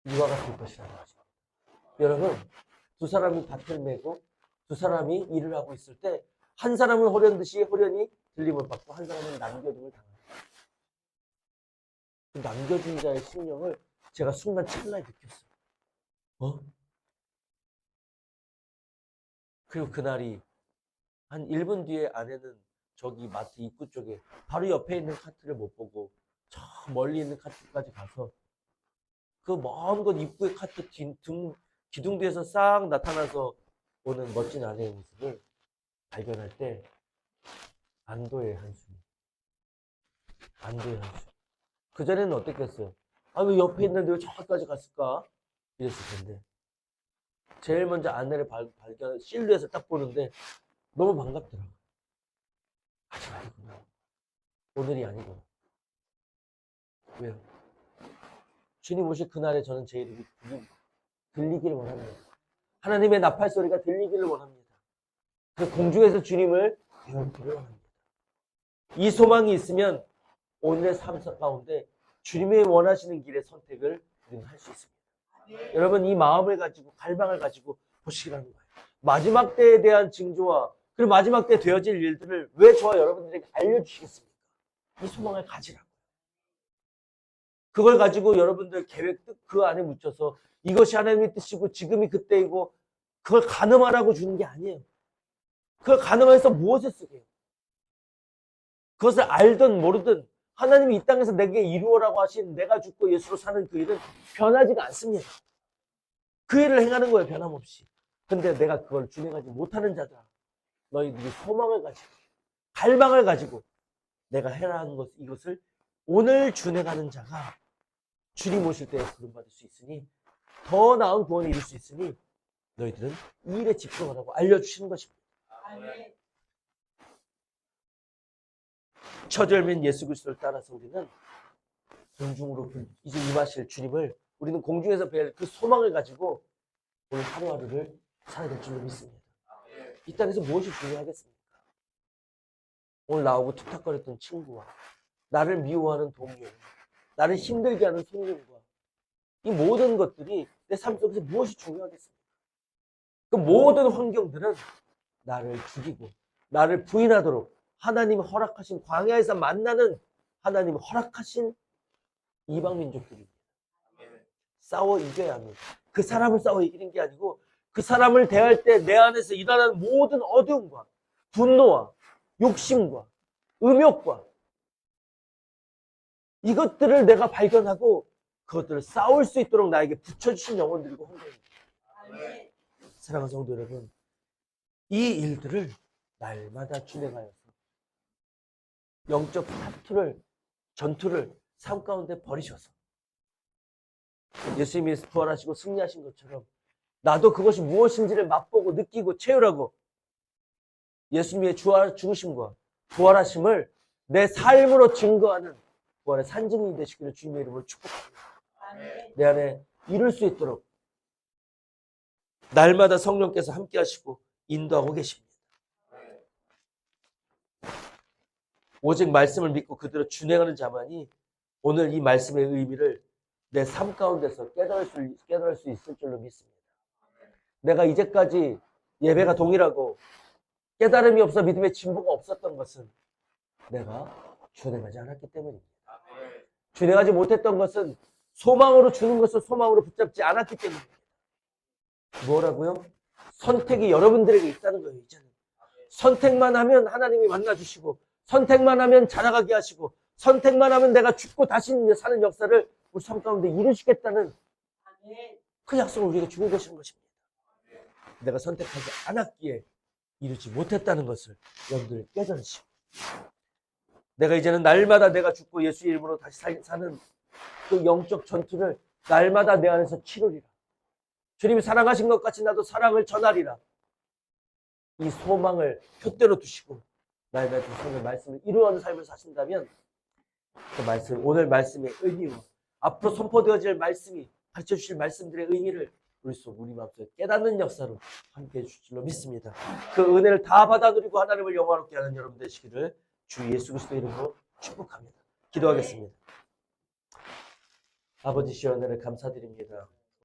이와 같을 것이라는 거죠. 여러분, 두 사람이 밭을 메고 두 사람이 일을 하고 있을 때 한 사람은 호련히 들림을 받고 한 사람은 남겨둠을 당합니다. 그 남겨준 자의 심령을 제가 순간 찰나에 느꼈어요. 그리고 그날이 한 1분 뒤에 아내는 저기 마트 입구 쪽에 바로 옆에 있는 카트를 못 보고 저 멀리 있는 카트까지 가서 그 먼 곳 입구의 카트 기둥 뒤에서 싹 나타나서 오는 멋진 아내의 모습을 발견할 때 안도의 한숨. 그전에는 어땠겠어요? 왜 옆에 있는데 왜 저기까지 갔을까? 이랬을 텐데. 제일 먼저 아내를 실루엣을 딱 보는데 너무 반갑더라고요. 아직 아니구나. 오늘이 아니구나. 왜요? 주님 오실 그날에 저는 제 이름이 들리기를 원합니다. 하나님의 나팔 소리가 들리기를 원합니다. 그 공중에서 주님을 배우기를 원합니다. 이 소망이 있으면 오늘의 삶 가운데 주님이 원하시는 길의 선택을 우리는 할 수 있습니다. 여러분 이 마음을 가지고 갈망을 가지고 보시기라는 거예요. 마지막 때에 대한 징조와 그리고 마지막 때 되어질 일들을 왜 저와 여러분들에게 알려주시겠습니까? 이 소망을 가지라고. 그걸 가지고 여러분들 계획 뜻 그 안에 묻혀서 이것이 하나님의 뜻이고 지금이 그때이고 그걸 가늠하라고 주는 게 아니에요. 그걸 가늠해서 무엇을 쓰게요? 그것을 알든 모르든 하나님이 이 땅에서 내게 이루어라고 하신 내가 죽고 예수로 사는 그 일은 변하지가 않습니다. 그 일을 행하는 거예요, 변함없이. 근데 내가 그걸 준행하지 못하는 자들아, 너희들이 소망을 가지고 갈망을 가지고 내가 해라 하는 것, 이것을 오늘 준행하는 자가 주님 오실 때에 부름받을 수 있으니 더 나은 구원에 이룰 수 있으니 너희들은 이 일에 집중하라고 알려주시는 것입니다. 아멘. 처절민 예수 그리스도를 따라서 우리는 공중으로 이제 임하실 주님을 우리는 공중에서 뵐 그 소망을 가지고 오늘 하루하루를 살아야 될 줄로 믿습니다. 이 땅에서 무엇이 중요하겠습니까? 오늘 나오고 툭탁거렸던 친구와 나를 미워하는 동료, 나를 힘들게 하는 손님과 이 모든 것들이 내 삶 속에서 무엇이 중요하겠습니까? 그 모든 환경들은 나를 죽이고 나를 부인하도록 하나님이 허락하신 광야에서 만나는 하나님이 허락하신 이방 민족들입니다. 싸워 이겨야 합니다. 그 사람을 싸워 이기는 게 아니고 그 사람을 대할 때 내 안에서 일어나는 모든 어두움과 분노와 욕심과 음욕과 이것들을 내가 발견하고 그것들을 싸울 수 있도록 나에게 붙여주신 영혼들이고 환경입니다. 아멘. 사랑하는 성도 여러분, 이 일들을 날마다 준행하여서 영적 전투를 삶 가운데 버리셔서 예수님이 부활하시고 승리하신 것처럼 나도 그것이 무엇인지를 맛보고 느끼고 체험하고 예수님의 죽으심과 부활하심을 내 삶으로 증거하는 부활의 산증인이 되시기를 주님의 이름으로 축복합니다. 아멘. 내 안에 이룰 수 있도록 날마다 성령께서 함께 하시고 인도하고 계십니다. 오직 말씀을 믿고 그대로 준행하는 자만이 오늘 이 말씀의 의미를 내 삶 가운데서 깨달을 수 있을 줄로 믿습니다. 내가 이제까지 예배가 동일하고 깨달음이 없어 믿음의 진보가 없었던 것은 내가 준행하지 않았기 때문입니다. 준행하지 못했던 것은 소망으로 주는 것을 소망으로 붙잡지 않았기 때문입니다. 뭐라고요? 선택이 여러분들에게 있다는 거예요. 이제는 선택만 하면 하나님이 만나주시고 선택만 하면 자라가게 하시고 선택만 하면 내가 죽고 다시 사는 역사를 우리 삶 가운데 이루시겠다는 아멘. 그 약속을 우리에게 주고 계시는 것입니다. 내가 선택하지 않았기에 이루지 못했다는 것을 여러분들 깨달으시고 내가 이제는 날마다 내가 죽고 예수 이름으로 다시 사는 그 영적 전투를 날마다 내 안에서 치르리라. 주님이 사랑하신 것 같이 나도 사랑을 전하리라. 이 소망을 푯대로 두시고 날마다 주시는 말씀을 이루어가는 삶을 사신다면 그 말씀, 오늘 말씀의 의미와 앞으로 선포되어질 말씀이 가르쳐 주실 말씀들의 의미를 우리 마음속에 깨닫는 역사로 함께 해주실 줄로 믿습니다. 그 은혜를 다 받아 누리고 하나님을 영화롭게 하는 여러분 되시기를 주 예수 그리스도의 이름으로 축복합니다. 기도하겠습니다. 아버지 시여 은혜를 감사드립니다.